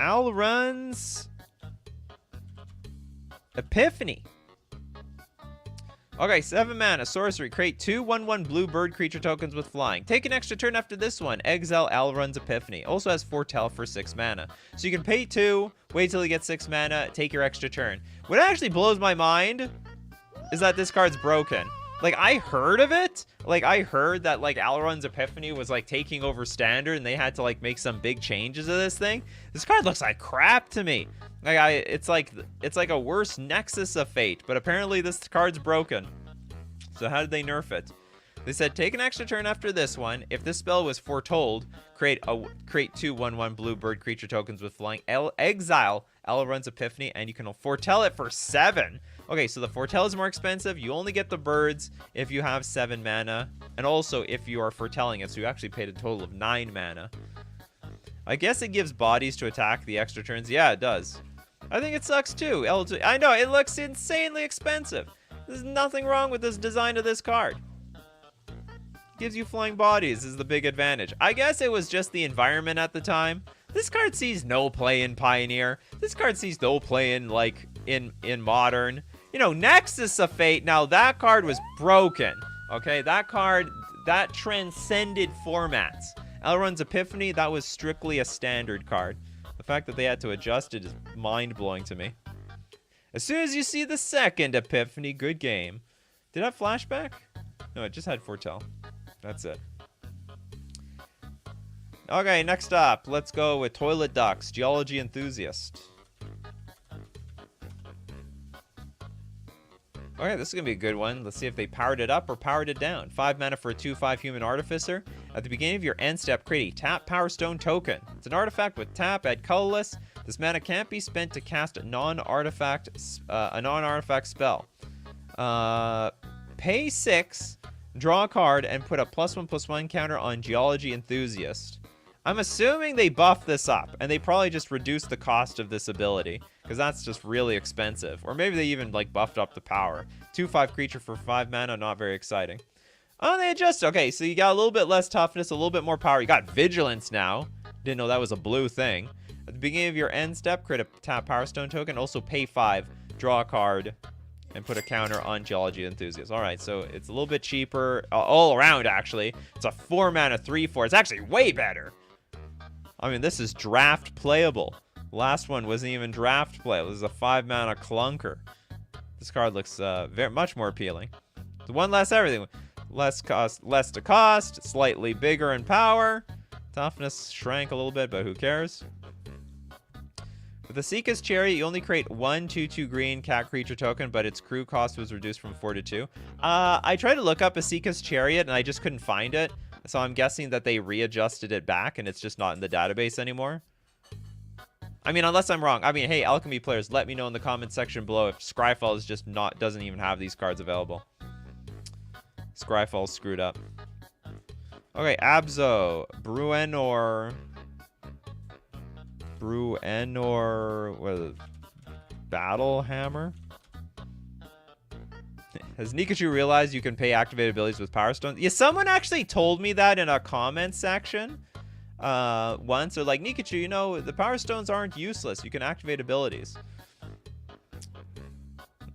S1: Alrund's Epiphany. Okay, 7 mana, sorcery. Create 2 1/1 blue bird creature tokens with flying. Take an extra turn after this one. Exile Alrund's Epiphany. Also has Foretell for 6 mana. So you can pay 2, wait till you get 6 mana, take your extra turn. What actually blows my mind is that this card's broken. Like, I heard of it. Like, I heard that, like, Alrund's Epiphany was, like, taking over Standard, and they had to, like, make some big changes to this thing. This card looks like crap to me. Like, it's like a worse Nexus of Fate, but apparently this card's broken. So how did they nerf it? They said, take an extra turn after this one. If this spell was foretold, create 2 1/1 blue bird creature tokens with flying. Exile Alrund's Epiphany, and you can foretell it for 7. Okay, so the foretell is more expensive. You only get the birds if you have 7 mana, and also if you are foretelling it, so you actually paid a total of 9 mana. I guess it gives bodies to attack the extra turns. Yeah, it does. I think it sucks too. I know, it looks insanely expensive. There's nothing wrong with this design of this card. Gives you flying bodies is the big advantage. I guess it was just the environment at the time. This card sees no play in Pioneer. This card sees no play in, like, in Modern. You know, Nexus of Fate, now that card was broken. Okay, that card, that transcended formats. Elrond's Epiphany, that was strictly a standard card. The fact that they had to adjust it is mind-blowing to me. As soon as you see the second Epiphany, good game. Did it have flashback? No, it just had foretell. That's it. Okay, next up, let's go with Toilet Ducks, Geology Enthusiast. Okay, this is going to be a good one. Let's see if they powered it up or powered it down. 5 mana for a 2/5 Human Artificer. At the beginning of your end step, create a tap Power Stone token. It's an artifact with tap, add colorless. This mana can't be spent to cast a non-artifact spell. Pay 6, draw a card, and put a +1/+1 counter on Geology Enthusiast. I'm assuming they buffed this up, and they probably just reduced the cost of this ability, because that's just really expensive. Or maybe they even, like, buffed up the power. 2/5 creature for 5 mana, not very exciting. Oh, they adjusted. Okay, so you got a little bit less toughness, a little bit more power. You got Vigilance now. Didn't know that was a blue thing. At the beginning of your end step, create a tap Power Stone token. Also pay 5, draw a card, and put a counter on Geology Enthusiast. All right, so it's a little bit cheaper all around, actually. It's a 4 mana 3/4. It's actually way better. I mean, this is draft playable. Last one wasn't even draft playable. This is a 5 mana clunker. This card looks very much more appealing. So one less everything. Less to cost, slightly bigger in power. Toughness shrank a little bit, but who cares? With the Seeka's Chariot, you only create 1 2/2 green cat creature token, but its crew cost was reduced from 4 to 2. I tried to look up a Seeka's Chariot, and I just couldn't find it. So I'm guessing that they readjusted it back, and it's just not in the database anymore. I mean, unless I'm wrong. I mean, hey, Alchemy players, let me know in the comment section below if Scryfall is just doesn't even have these cards available. Scryfall's screwed up. Okay, Abzo, Bruenor, what is it? Battle Hammer? Has Nikachu realized you can pay activated abilities with Power Stones? Yeah, someone actually told me that in a comment section once. They're like, Nikachu, you know, the Power Stones aren't useless. You can activate abilities.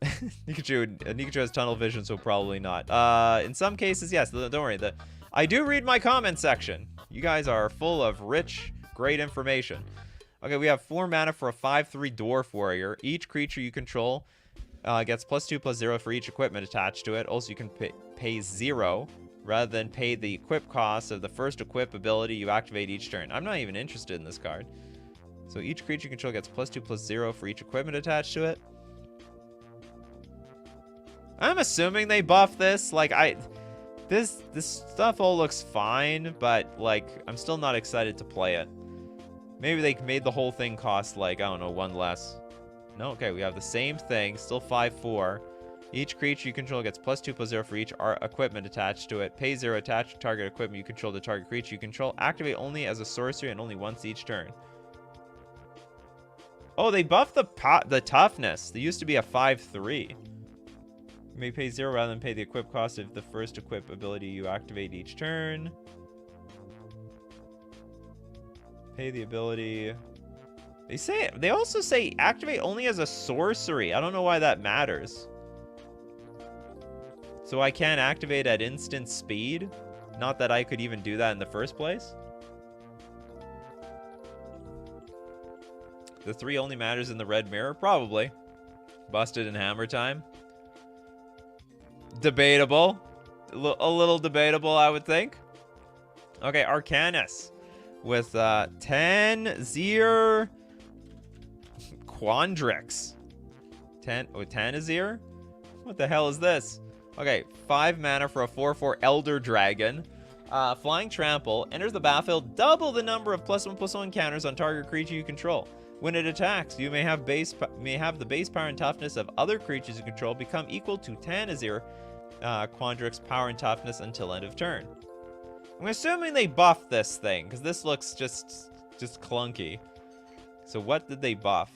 S1: Nikachu has tunnel vision, so probably not. In some cases, yes. Don't worry. I do read my comment section. You guys are full of rich, great information. Okay, we have 4 mana for a 5/3 Dwarf Warrior. Each creature you control gets +2/+0 for each equipment attached to it. Also, you can pay 0 rather than pay the equip cost of the first equip ability you activate each turn. I'm not even interested in this card. So each creature you control gets +2/+0 for each equipment attached to it. I'm assuming they buffed this. Like, this stuff all looks fine, but, like, I'm still not excited to play it. Maybe they made the whole thing cost, like, I don't know, 1 less. No, okay, we have the same thing, still 5/4. Each creature you control gets +2/+0 for each equipment attached to it. Pay 0 attached to target equipment you control the target creature you control. Activate only as a sorcery and only once each turn. Oh, they buffed the toughness. They used to be a 5/3. You may pay 0 rather than pay the equip cost of the first equip ability you activate each turn. Pay the ability. They also say activate only as a sorcery. I don't know why that matters. So I can't activate at instant speed? Not that I could even do that in the first place. The 3 only matters in the red mirror? Probably. Busted in hammer time. Debatable. A little debatable, I would think. Okay, Arcanus. With 10 Zir Quandrix. 10 Azir? What the hell is this? Okay, 5 mana for a 4/4 Elder Dragon. Flying Trample. Enters the battlefield. Double the number of +1/+1 counters on target creature you control. When it attacks, you may have the base power and toughness of other creatures you control become equal to 10 Azir Quandrix power and toughness until end of turn. I'm assuming they buffed this thing, because this looks just clunky. So what did they buff?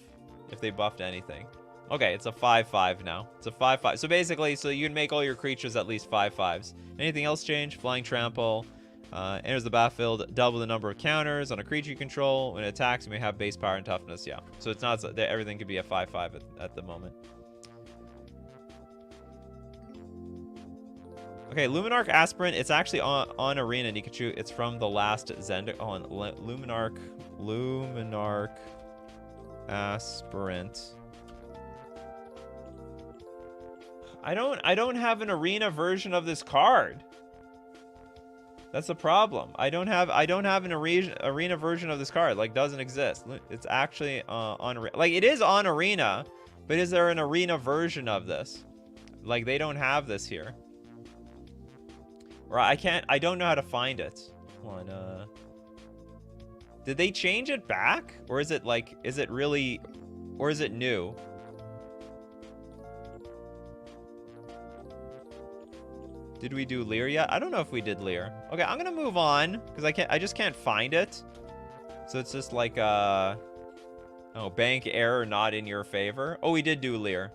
S1: If they buffed anything. Okay, it's a 5/5 now. It's a 5/5. So basically, so you can make all your creatures at least 5/5s. Anything else change? Flying Trample. Enters the battlefield, double the number of counters on a creature you control. When it attacks, it may have base power and toughness. Yeah. So it's not that everything could be a 5/5 at the moment. Okay, Luminarch Aspirant. It's actually on Arena, Nikachu. It's from the last Zenda. On Luminarch Aspirant. I don't have an Arena version of this card. That's the problem. I don't have an arena version of this card. Like, doesn't exist. It's actually on, like, it is on Arena, but is there an Arena version of this? Like, they don't have this here. Or I don't know how to find it. Hold on, did they change it back? Or is it like, is it really, or is it new? Did we do Lear yet? I don't know if we did Lear. Okay, I'm gonna move on because I just can't find it. So it's just like oh, bank error not in your favor. Oh, we did do Lear.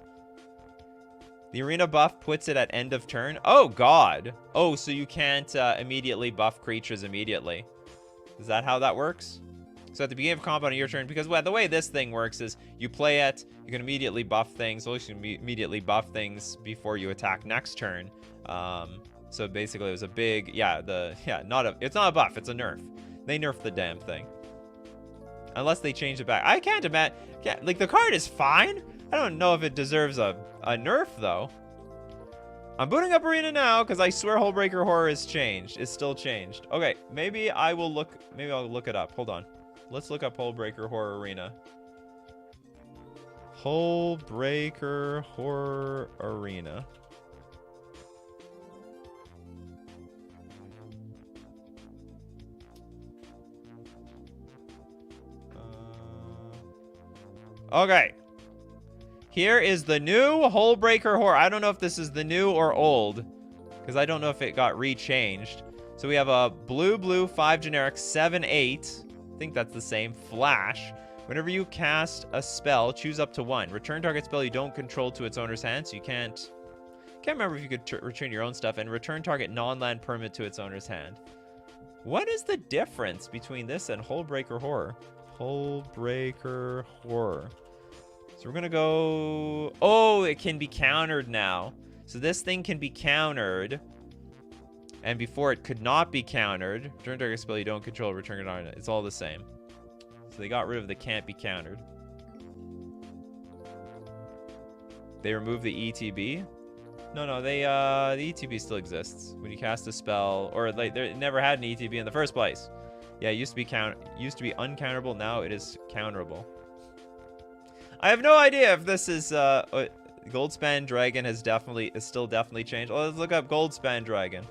S1: The arena buff puts it at end of turn. Oh god. Oh, so you can't immediately buff creatures immediately. Is that how that works? So at the beginning of combat on your turn, because well, the way this thing works is you play it, you can immediately buff things. Well, you can immediately buff things before you attack next turn. So basically it was a big, it's not a buff, it's a nerf. They nerfed the damn thing. Unless they change it back. I can't imagine, like, the card is fine. I don't know if it deserves a nerf though. I'm booting up Arena now because I swear Hullbreaker Horror is changed. It's still changed. Okay, maybe I'll look it up. Hold on. Let's look up Hullbreaker Horror Arena. Hullbreaker Horror Arena. Okay. Here is the new Hullbreaker Horror. I don't know if this is the new or old, because I don't know if it got rechanged. So we have a blue 5 generic 7/8. I think that's the same. Flash. Whenever you cast a spell, choose up to 1. Return target spell you don't control to its owner's hand. So you can't remember if you could return your own stuff, and return target non-land permanent to its owner's hand. What is the difference between this and Hullbreaker Horror? Hullbreaker Horror. So we're gonna go, oh, it can be countered now. So this thing can be countered, and before it could not be countered. Return target spell you don't control, return it on it. It's all the same. So they got rid of the can't be countered. They removed the ETB. No, they the ETB still exists when you cast a spell, or like it never had an ETB in the first place. Yeah, it used to be uncounterable. Now it is counterable. I have no idea if this is Goldspan Dragon is still definitely changed. Oh, let's look up Goldspan Dragon.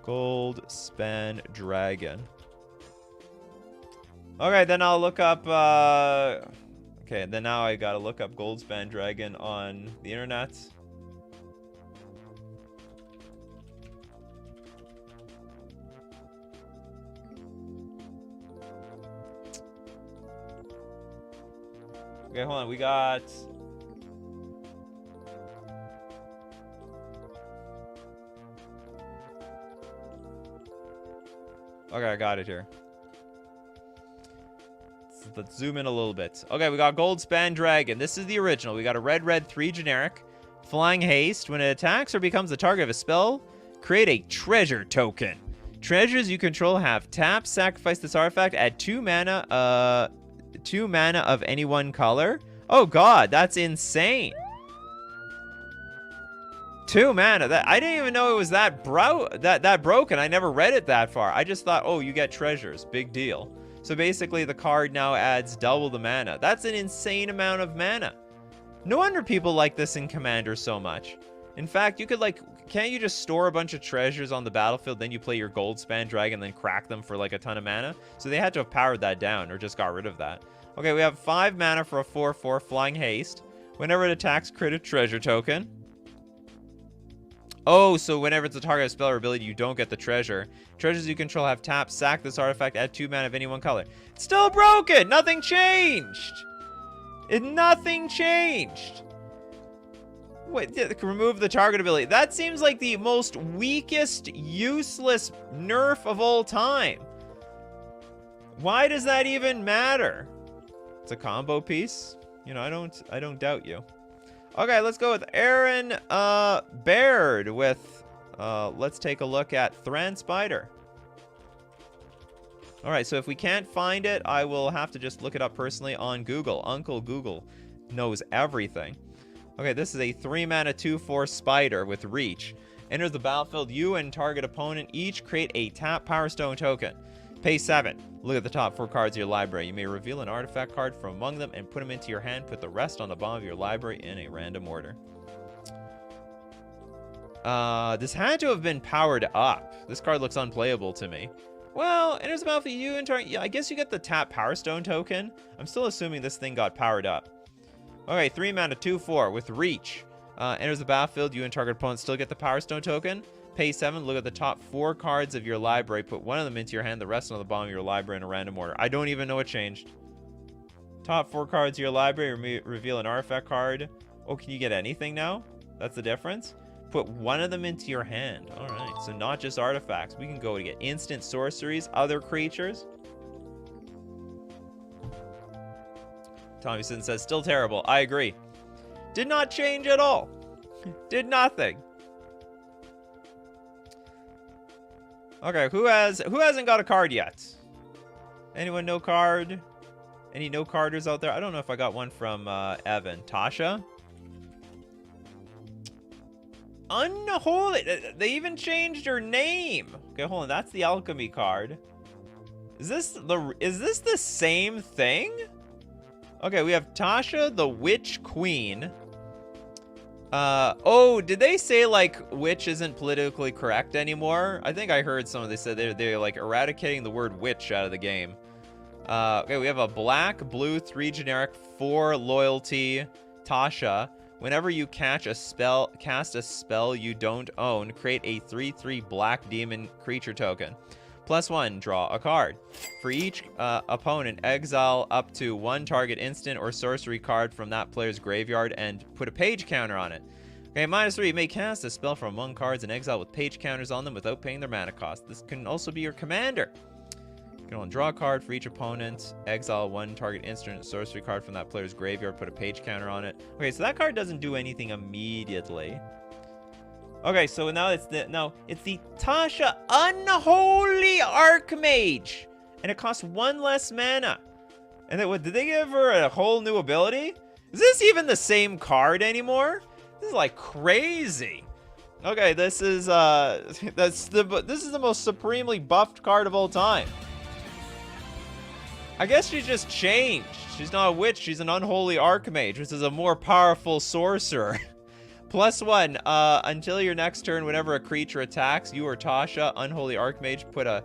S1: Goldspan Dragon. Okay, then I'll look up okay, then now I gotta look up Goldspan Dragon on the internet. Okay, hold on. We got... Okay, I got it here. Let's zoom in a little bit. Okay, we got Goldspan Dragon. This is the original. We got a red 3 generic. Flying haste. When it attacks or becomes the target of a spell, create a treasure token. Treasures you control have tap, sacrifice this artifact, add 2 mana, 2 mana of any one color. Oh god, that's insane. 2 mana. I didn't even know it was that broken. I never read it that far. I just thought, oh, you get treasures. Big deal. So basically the card now adds double the mana. That's an insane amount of mana. No wonder people like this in Commander so much. In fact, you could, like, can't you just store a bunch of treasures on the battlefield, then you play your Goldspan Dragon, then crack them for like a ton of mana? So they had to have powered that down or just got rid of that. Okay, we have 5 mana for a 4/4 Flying Haste. Whenever it attacks, create a treasure token. Oh, so whenever it's a target of spell or ability, you don't get the treasure. Treasures you control have tap, sack this artifact, add 2 mana of any one color. It's still broken! Nothing changed! Nothing changed! Wait, remove the target ability. That seems like the most weakest, useless nerf of all time. Why does that even matter? It's a combo piece. You know, I don't doubt you. Okay, let's go with Aaron Baird with let's take a look at Thran Spider. All right, so if we can't find it, I will have to just look it up personally on Google. Uncle Google knows everything. Okay, this is a 3-mana 2/4 spider with reach. Enters the battlefield, you and target opponent each create a tap Power Stone token. Pay 7. Look at the top 4 cards of your library. You may reveal an artifact card from among them and put them into your hand. Put the rest on the bottom of your library in a random order. This had to have been powered up. This card looks unplayable to me. Well, enters the battlefield, you and target... Yeah, I guess you get the tap Power Stone token. I'm still assuming this thing got powered up. Okay, 3-mana 2/4 with reach. Enters the battlefield, you and target opponent still get the Power Stone token. Pay 7, look at the top 4 cards of your library, put one of them into your hand, the rest on the bottom of your library in a random order. I don't even know what changed. Top 4 cards of your library, reveal an artifact card. Oh, can you get anything now? That's the difference? Put one of them into your hand. Alright, so not just artifacts. We can go to get instant sorceries, other creatures. Tommyson says, still terrible. I agree. Did not change at all. Did nothing. Okay, who hasn't got a card yet? Anyone no card? Any no carders out there? I don't know if I got one from Evan. Tasha? Unholy. They even changed her name. Okay, hold on. That's the alchemy card. Is this the same thing? Okay, we have Tasha, the Witch Queen. Oh, did they say, like, witch isn't politically correct anymore? I think I heard they said they're like, eradicating the word witch out of the game. Okay, we have a black, blue, 3 generic, 4 loyalty, Tasha. Whenever you cast a spell you don't own, create a 3/3 black demon creature token. +1, draw a card. For each opponent, exile up to 1 target instant or sorcery card from that player's graveyard and put a page counter on it. Okay, -3, you may cast a spell from among cards and exile with page counters on them without paying their mana cost. This can also be your commander. You can only draw a card for each opponent, exile 1 target instant or sorcery card from that player's graveyard, put a page counter on it. Okay, so that card doesn't do anything immediately. Okay, so now it's the Tasha Unholy Archmage, and it costs 1 less mana. And then, what did they give her a whole new ability? Is this even the same card anymore? This is like crazy. Okay, this is this is the most supremely buffed card of all time. I guess she just changed. She's not a witch. She's an Unholy Archmage, which is a more powerful sorcerer. +1, until your next turn, whenever a creature attacks, you or Tasha, Unholy Archmage, put a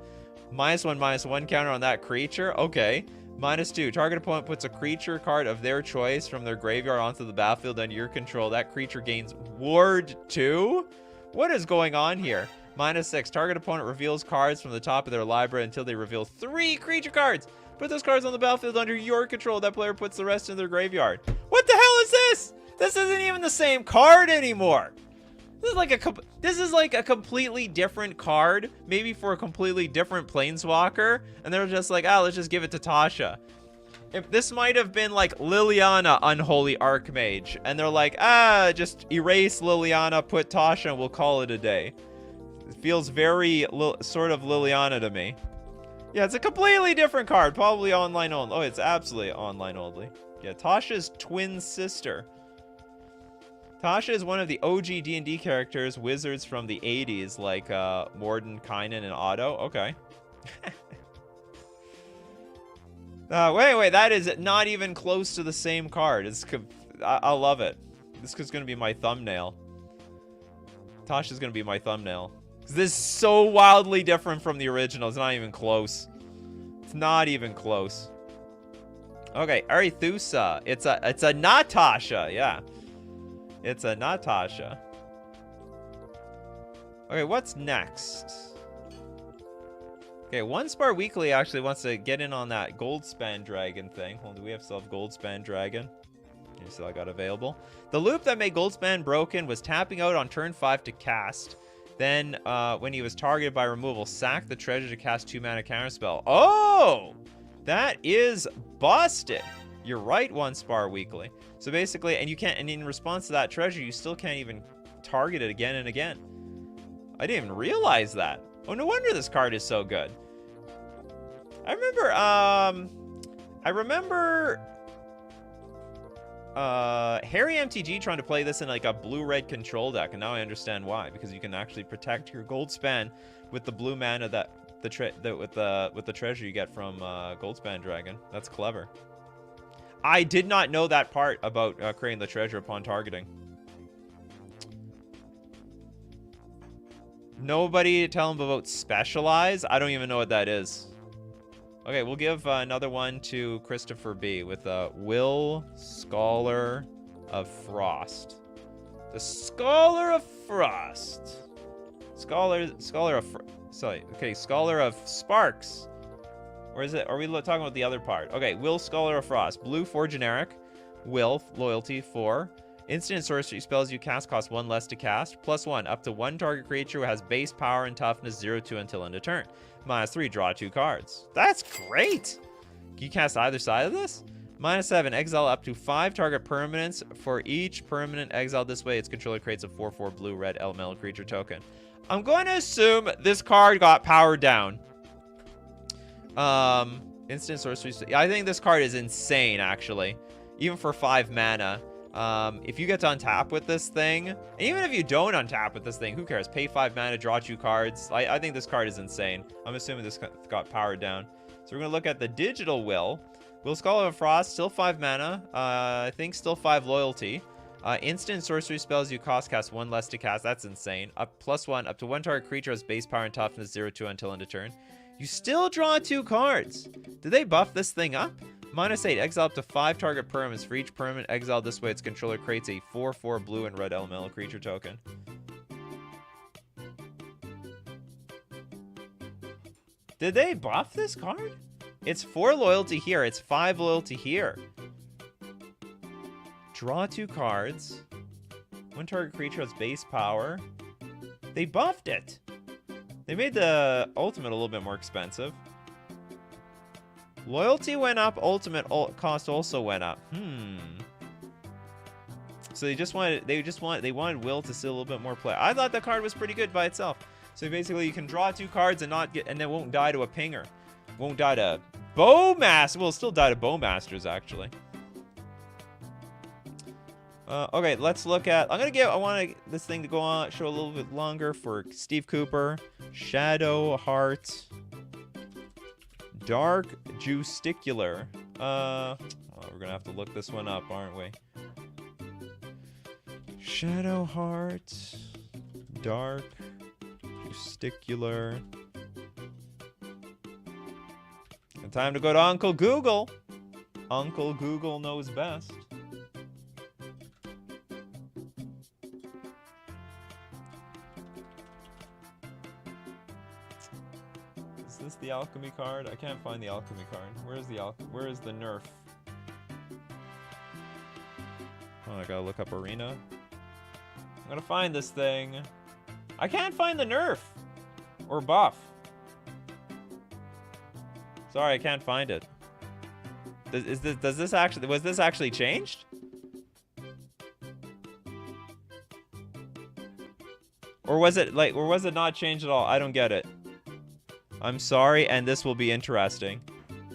S1: -1/-1 counter on that creature. Okay. -2, target opponent puts a creature card of their choice from their graveyard onto the battlefield under your control. That creature gains Ward 2? What is going on here? -6, target opponent reveals cards from the top of their library until they reveal 3 creature cards. Put those cards on the battlefield under your control. That player puts the rest in their graveyard. What the hell is this? This isn't even the same card anymore. This is like a completely different card, maybe for a completely different planeswalker, and they're just like, let's just give it to Tasha. If this might have been like Liliana Unholy Archmage, and they're like, just erase Liliana, put Tasha, and we'll call it a day. It feels very sort of Liliana to me. Yeah, it's a completely different card, probably online only. Oh, it's absolutely online only. Yeah, Tasha's twin sister. Tasha is one of the OG D&D characters, wizards from the 80s, like Morden, Kynan, and Otto. Okay. Wait, that is not even close to the same card. I love it. This is going to be my thumbnail. Tasha's going to be my thumbnail. This is so wildly different from the original. It's not even close. It's not even close. Okay, Arethusa. It's a Natasha, yeah. It's a Natasha. Okay, what's next? Okay, One Spar Weekly actually wants to get in on that Goldspan Dragon thing. Hold on, do we still have Goldspan Dragon? You see I got available. The loop that made Goldspan broken was tapping out on turn 5 to cast. Then, when he was targeted by removal, sack the treasure to cast 2-mana counterspell. Oh! That is busted. You're right, one spar weekly. So basically, and you can't, and in response to that treasure, you still can't even target it again and again. I didn't even realize that. Oh, no wonder this card is so good. I remember Harry MTG trying to play this in like a blue-red control deck, and now I understand why, because you can actually protect your Goldspan with the blue mana that with the treasure you get from Goldspan Dragon. That's clever. I did not know that part about creating the treasure upon targeting. Nobody tell him about Specialize? I don't even know what that is. Okay, we'll give another one to Christopher B. with Will Scholar of Frost. The Scholar of Frost. Scholar of Sparks. Or is it? Are we talking about the other part? Okay, Will Scholar of Frost. Blue 4 generic. Will, loyalty 4. Instant sorcery spells you cast cost 1 less to cast. +1 up to 1 target creature who has base power and toughness 0-2 until end of turn. -3 draw 2 cards. That's great. Can you cast either side of this? -7 exile up to 5 target permanents. For each permanent exiled this way, its controller creates a 4/4 blue-red elemental creature token. I'm going to assume this card got powered down. Instant sorcery. I think this card is insane, actually. Even for 5 mana. If you get to untap with this thing, and even if you don't untap with this thing, who cares? Pay 5 mana, draw 2 cards. I think this card is insane. I'm assuming this got powered down. So we're going to look at the digital Will. Will Scholar of Frost, still 5 mana. I think still 5 loyalty. Instant sorcery spells you cast 1 less to cast. That's insane. +1 up to 1 target creature has base power and toughness 0-2 until end of turn. You still draw 2 cards. Did they buff this thing up? -8 exile up to 5 target permanents. For each permanent exiled this way, its controller creates a 4/4 blue and red elemental creature token. Did they buff this card? It's 4 loyalty here. It's 5 loyalty here. Draw 2 cards. 1 target creature has base power. They buffed it. They made the ultimate a little bit more expensive. Loyalty went up, ultimate cost also went up. So they wanted Will to see a little bit more play. I thought that card was pretty good by itself. So basically you can draw 2 cards and not get, and then won't die to a pinger. Won't die to Bowmaster. Well, still die to Bowmasters actually. Okay, let's look at. I want this thing to go on, show a little bit longer for Steve Cooper. Shadow Heart. Dark Justicular. We're gonna have to look this one up, aren't we? Shadow Heart. Dark Justicular. And time to go to Uncle Google. Uncle Google knows best. Is this the alchemy card? I can't find the alchemy card. Where is the nerf? Oh, I gotta look up arena. I'm gonna find this thing. I can't find the nerf or buff. Sorry, I can't find it. Was this actually changed? Or was it not changed at all? I don't get it. I'm sorry, and this will be interesting.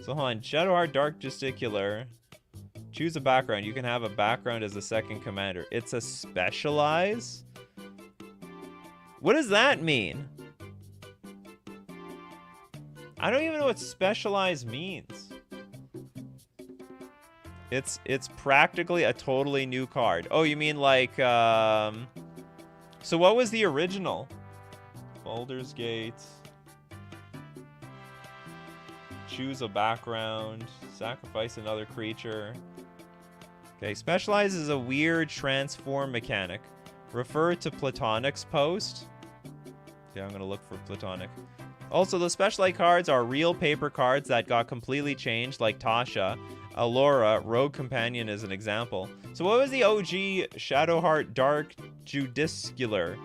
S1: So hold on, Shadowheart Dark Justicular. Choose a background. You can have a background as a second commander. It's a specialize? What does that mean? I don't even know what specialize means. It's practically a totally new card. Oh, you mean like, so what was the original? Baldur's Gate. Choose a background. Sacrifice another creature. Okay, specialize is a weird transform mechanic. Refer to Platonic's post. Okay, I'm gonna look for Platonic. Also, the specialized cards are real paper cards that got completely changed, like Tasha. Allura, Rogue Companion is an example. So what was the OG Shadowheart Dark Judicicular?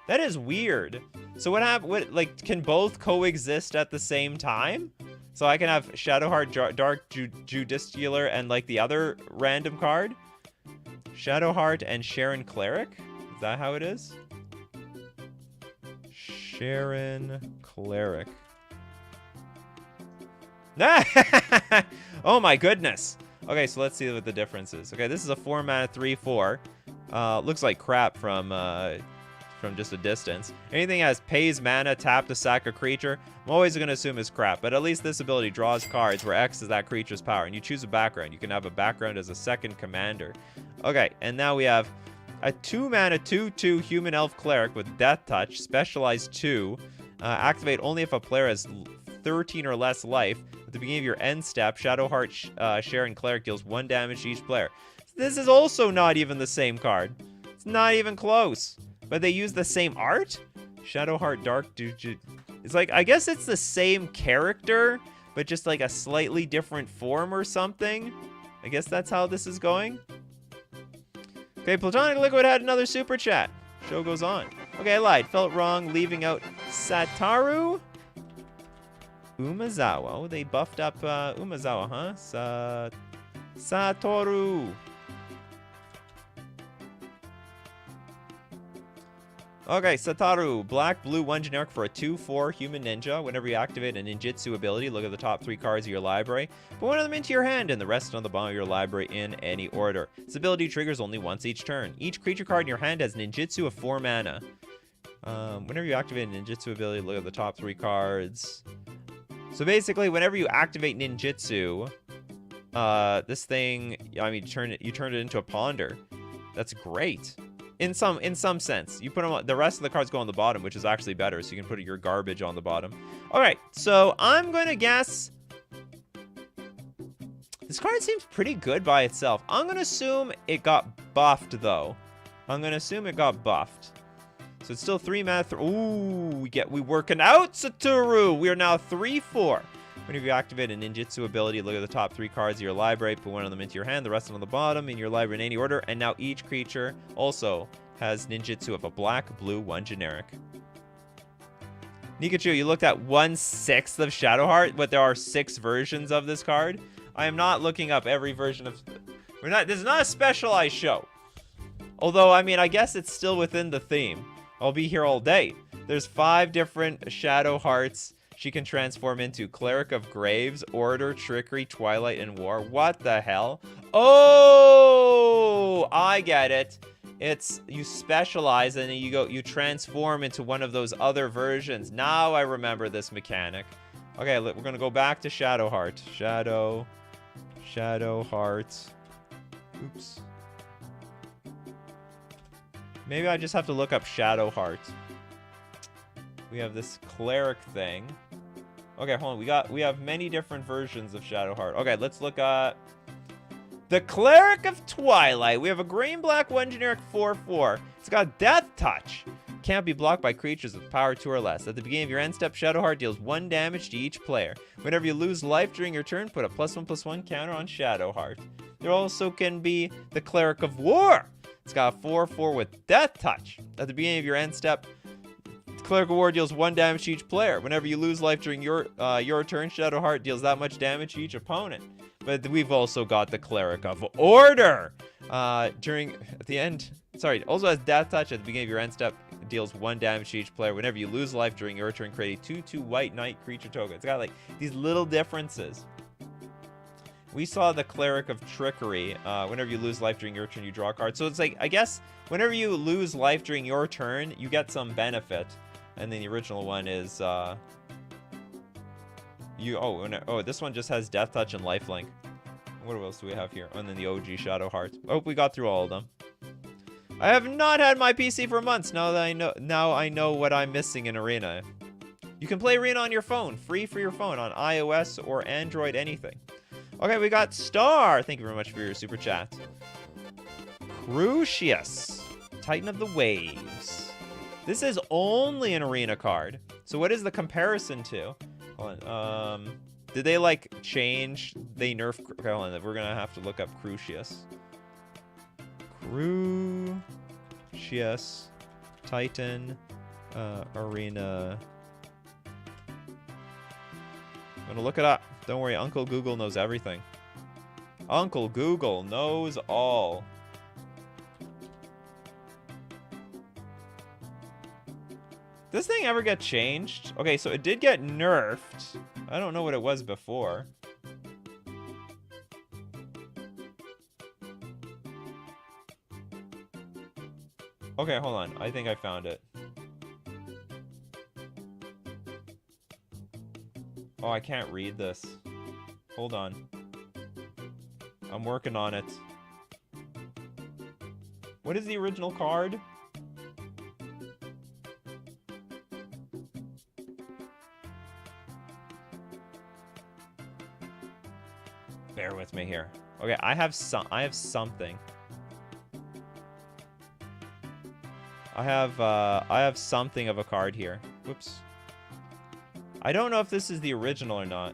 S1: That is weird. So what happened? Like, can both coexist at the same time? So I can have Shadowheart Dark Judicicular and like the other random card? Shadowheart and Sharon Cleric? Is that how it is? Sharon Cleric. Oh my goodness. Okay, so let's see what the difference is. Okay, this is a 4-mana 3/4. Looks like crap from just a distance. Anything that has pays mana, tap to sack a creature, I'm always going to assume is crap. But at least this ability draws cards where X is that creature's power. And you choose a background. You can have a background as a second commander. Okay, and now we have a 2-mana 2/2 Human Elf Cleric with Death Touch, Specialized 2. Activate only if a player has 13 or less life. At the beginning of your end step, Shadowheart Sharon Cleric deals 1 damage to each player. This is also not even the same card. It's not even close. But they use the same art? Shadowheart Dark it's like, I guess it's the same character, but just like a slightly different form or something. I guess that's how this is going. Okay, Platonic Liquid had another super chat. Show goes on. Okay, I lied. Felt wrong leaving out Sataru Umazawa. Oh, they buffed up Umazawa, huh? Satoru. Okay, Sataru. Black, blue, 1 generic for a 2/4 human ninja. Whenever you activate a ninjutsu ability, look at the top 3 cards of your library. Put one of them into your hand and the rest on the bottom of your library in any order. This ability triggers only once each turn. Each creature card in your hand has ninjutsu of 4 mana. Whenever you activate a ninjutsu ability, look at the top 3 cards. So basically, whenever you activate ninjutsu, this thing, I mean, you turn it into a ponder. That's great. In some sense. You put them on, the rest of the cards go on the bottom, which is actually better, so you can put your garbage on the bottom. Alright, so I'm gonna guess this card seems pretty good by itself. I'm gonna assume it got buffed, though. I'm gonna assume it got buffed. So it's still 3 mana. Ooh, we working out, Satoru. We are now 3/4. Whenever you activate a ninjutsu ability, look at the top 3 cards of your library, put one of them into your hand, the rest on the bottom in your library in any order, and now each creature also has ninjutsu of a black, blue, 1 generic. Nikachu, you looked at 1/6 of Shadowheart, but there are 6 versions of this card. I am not looking up every version of... This is not a specialized show. Although, I mean, I guess it's still within the theme. I'll be here all day. There's 5 different Shadowhearts she can transform into: Cleric of Graves, Order, Trickery, Twilight, and War. What the hell? Oh, I get it. It's you specialize and then you transform into one of those other versions. Now I remember this mechanic. Okay, we're gonna go back to Shadowheart. Shadowheart. Oops. Maybe I just have to look up Shadowheart. We have this cleric thing. Okay, hold on. We have many different versions of Shadowheart. Okay, let's look at the Cleric of Twilight. We have a green-black 1 generic 4/4. It's got Death Touch. Can't be blocked by creatures with power 2 or less. At the beginning of your end step, Shadowheart deals 1 damage to each player. Whenever you lose life during your turn, put a +1/+1 counter on Shadowheart. There also can be the Cleric of War. It's got a 4/4 with Death Touch. At the beginning of your end step, Cleric of War deals 1 damage to each player. Whenever you lose life during your turn, Shadowheart deals that much damage to each opponent. But we've also got the Cleric of Order. Also has Death Touch. At the beginning of your end step, deals 1 damage to each player. Whenever you lose life during your turn, create a 2/2 white knight creature token. It's got like these little differences. We saw the Cleric of Trickery. Whenever you lose life during your turn, you draw a card. So it's like, I guess, whenever you lose life during your turn, you get some benefit. And then the original one is, this one just has Death Touch and Lifelink. What else do we have here? Oh, and then the OG Shadowheart. I hope we got through all of them. I have not had my PC for months. Now I know what I'm missing in Arena. You can play Arena on your phone, free for your phone on iOS or Android, anything. Okay, we got Star. Thank you very much for your super chat. Crucius, Titan of the Waves. This is only an Arena card. So what is the comparison to? Hold on. Did they, like, change? They nerf... Hold on, we're gonna have to look up Crucius. Crucius. Titan. Arena. I'm gonna look it up. Don't worry, Uncle Google knows everything. Uncle Google knows all. This thing ever get changed? Okay, so it did get nerfed. I don't know what it was before. Okay, hold on. I think I found it. Oh, I can't read this. Hold on. I'm working on it. What is the original card? Bear with me here. Okay, I have something. I have something of a card here. Whoops. I don't know if this is the original or not.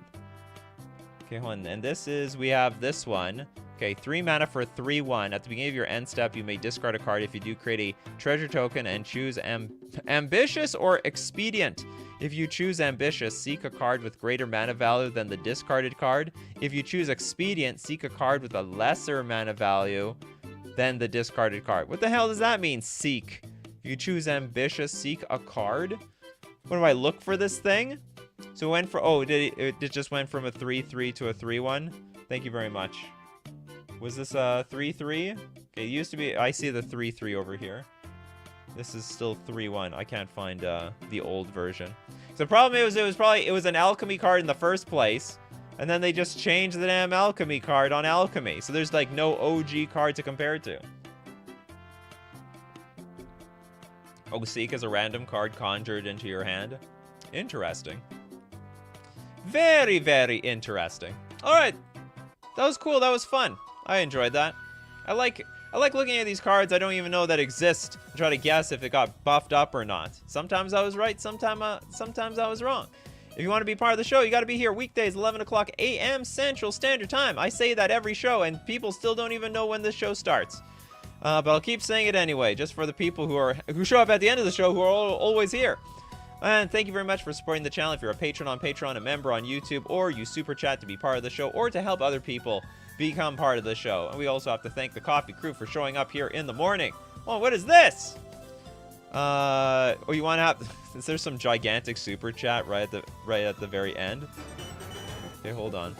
S1: Okay, hold on. And this is, we have this one. Okay, 3 mana for a 3/1. At the beginning of your end step, you may discard a card. If you do, create a treasure token and choose Ambitious or Expedient. If you choose Ambitious, seek a card with greater mana value than the discarded card. If you choose Expedient, seek a card with a lesser mana value than the discarded card. What the hell does that mean, seek? If you choose Ambitious, seek a card? What do I look for this thing? So it went for, oh, it just went from a 3/3 to a 3/1? Thank you very much. Was this a 3/3? Okay, it used to be, I see the 3/3 over here. This is still 3/1. I can't find the old version. So the problem is, it was an alchemy card in the first place, and then they just changed the damn alchemy card on alchemy. So there's like no OG card to compare it to. Oh, seek is a random card conjured into your hand. Interesting. Very, very interesting. All right, that was cool. That was fun. I enjoyed that. I like looking at these cards I don't even know that exist and try to guess if it got buffed up or not. Sometimes I was right, sometimes I was wrong. If you want to be part of the show, you got to be here weekdays, 11 o'clock a.m. Central Standard Time. I say that every show, and people still don't even know when this show starts. But I'll keep saying it anyway, just for the people who show up at the end of the show, who are always here. And thank you very much for supporting the channel. If you're a patron on Patreon, a member on YouTube, or you super chat to be part of the show, or to help other people become part of the show. And we also have to thank the coffee crew for showing up here in the morning. Oh, what is this? Oh, you want to have? Is there some gigantic super chat right at the very end? Okay, hold on.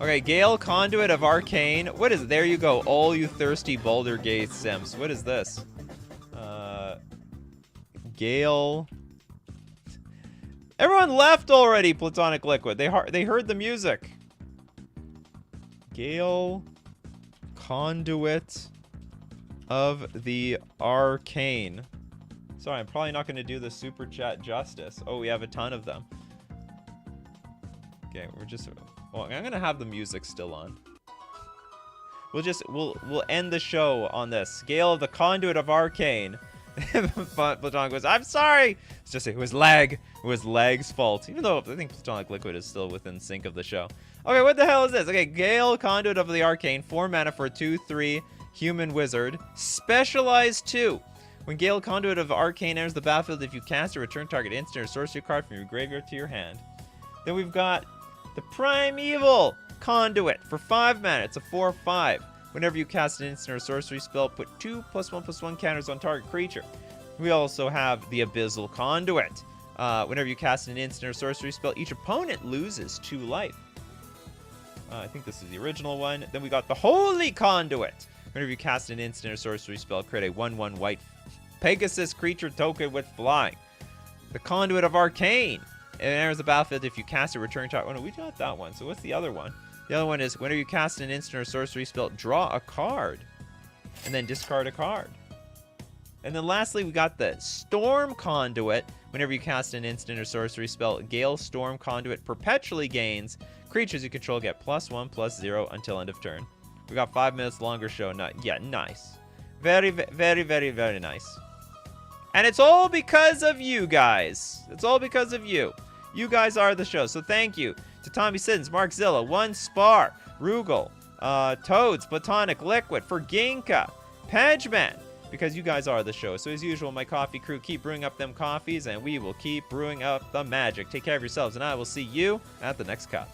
S1: Okay, Gale, Conduit of Arcane. What is it? There you go. All you thirsty Boulder Gate simps. What is this? Gale. Everyone left already, Platonic Liquid. They heard the music. Gale, Conduit of the Arcane. Sorry, I'm probably not going to do the super chat justice. Oh, we have a ton of them. Okay, well, I'm going to have the music still on. We'll end the show on this. Gale of the Conduit of Arcane. Platonic goes, I'm sorry. It's just, it was lag. It was lag's fault. Even though I think Platonic Liquid is still within sync of the show. Okay, what the hell is this? Okay, Gale, Conduit of the Arcane. 4 mana for a 2/3 human wizard. Specialized 2. When Gale, Conduit of Arcane enters the battlefield, if you cast or return target instant or sorcery card from your graveyard to your hand. Then we've got the Primeval Conduit for 5 mana. It's a 4/5. Whenever you cast an instant or sorcery spell, put 2 +1/+1 counters on target creature. We also have the Abyssal Conduit. Whenever you cast an instant or sorcery spell, each opponent loses 2 life. I think this is the original one. Then we got the Holy Conduit. Whenever you cast an instant or sorcery spell, create a 1/1 white Pegasus creature token with flying. The Conduit of Arcane. It enters the battlefield if you cast a return target. Oh no, we got that one. So what's the other one? The other one is whenever you cast an instant or sorcery spell, draw a card. And then discard a card. And then lastly, we got the Storm Conduit. Whenever you cast an instant or sorcery spell, Gale Storm Conduit perpetually gains. Creatures you control get +1/+0 until end of turn. We got 5 minutes longer show. Yeah, nice. Very, very, very, very nice. And it's all because of you guys. It's all because of you. You guys are the show. So thank you to Tommy Siddons, Mark Zilla, One Spar, Rugal, Toads, Platonic Liquid, Ferginka, Pedgeman, because you guys are the show. So as usual, my coffee crew, keep brewing up them coffees, and we will keep brewing up the magic. Take care of yourselves, and I will see you at the next cup.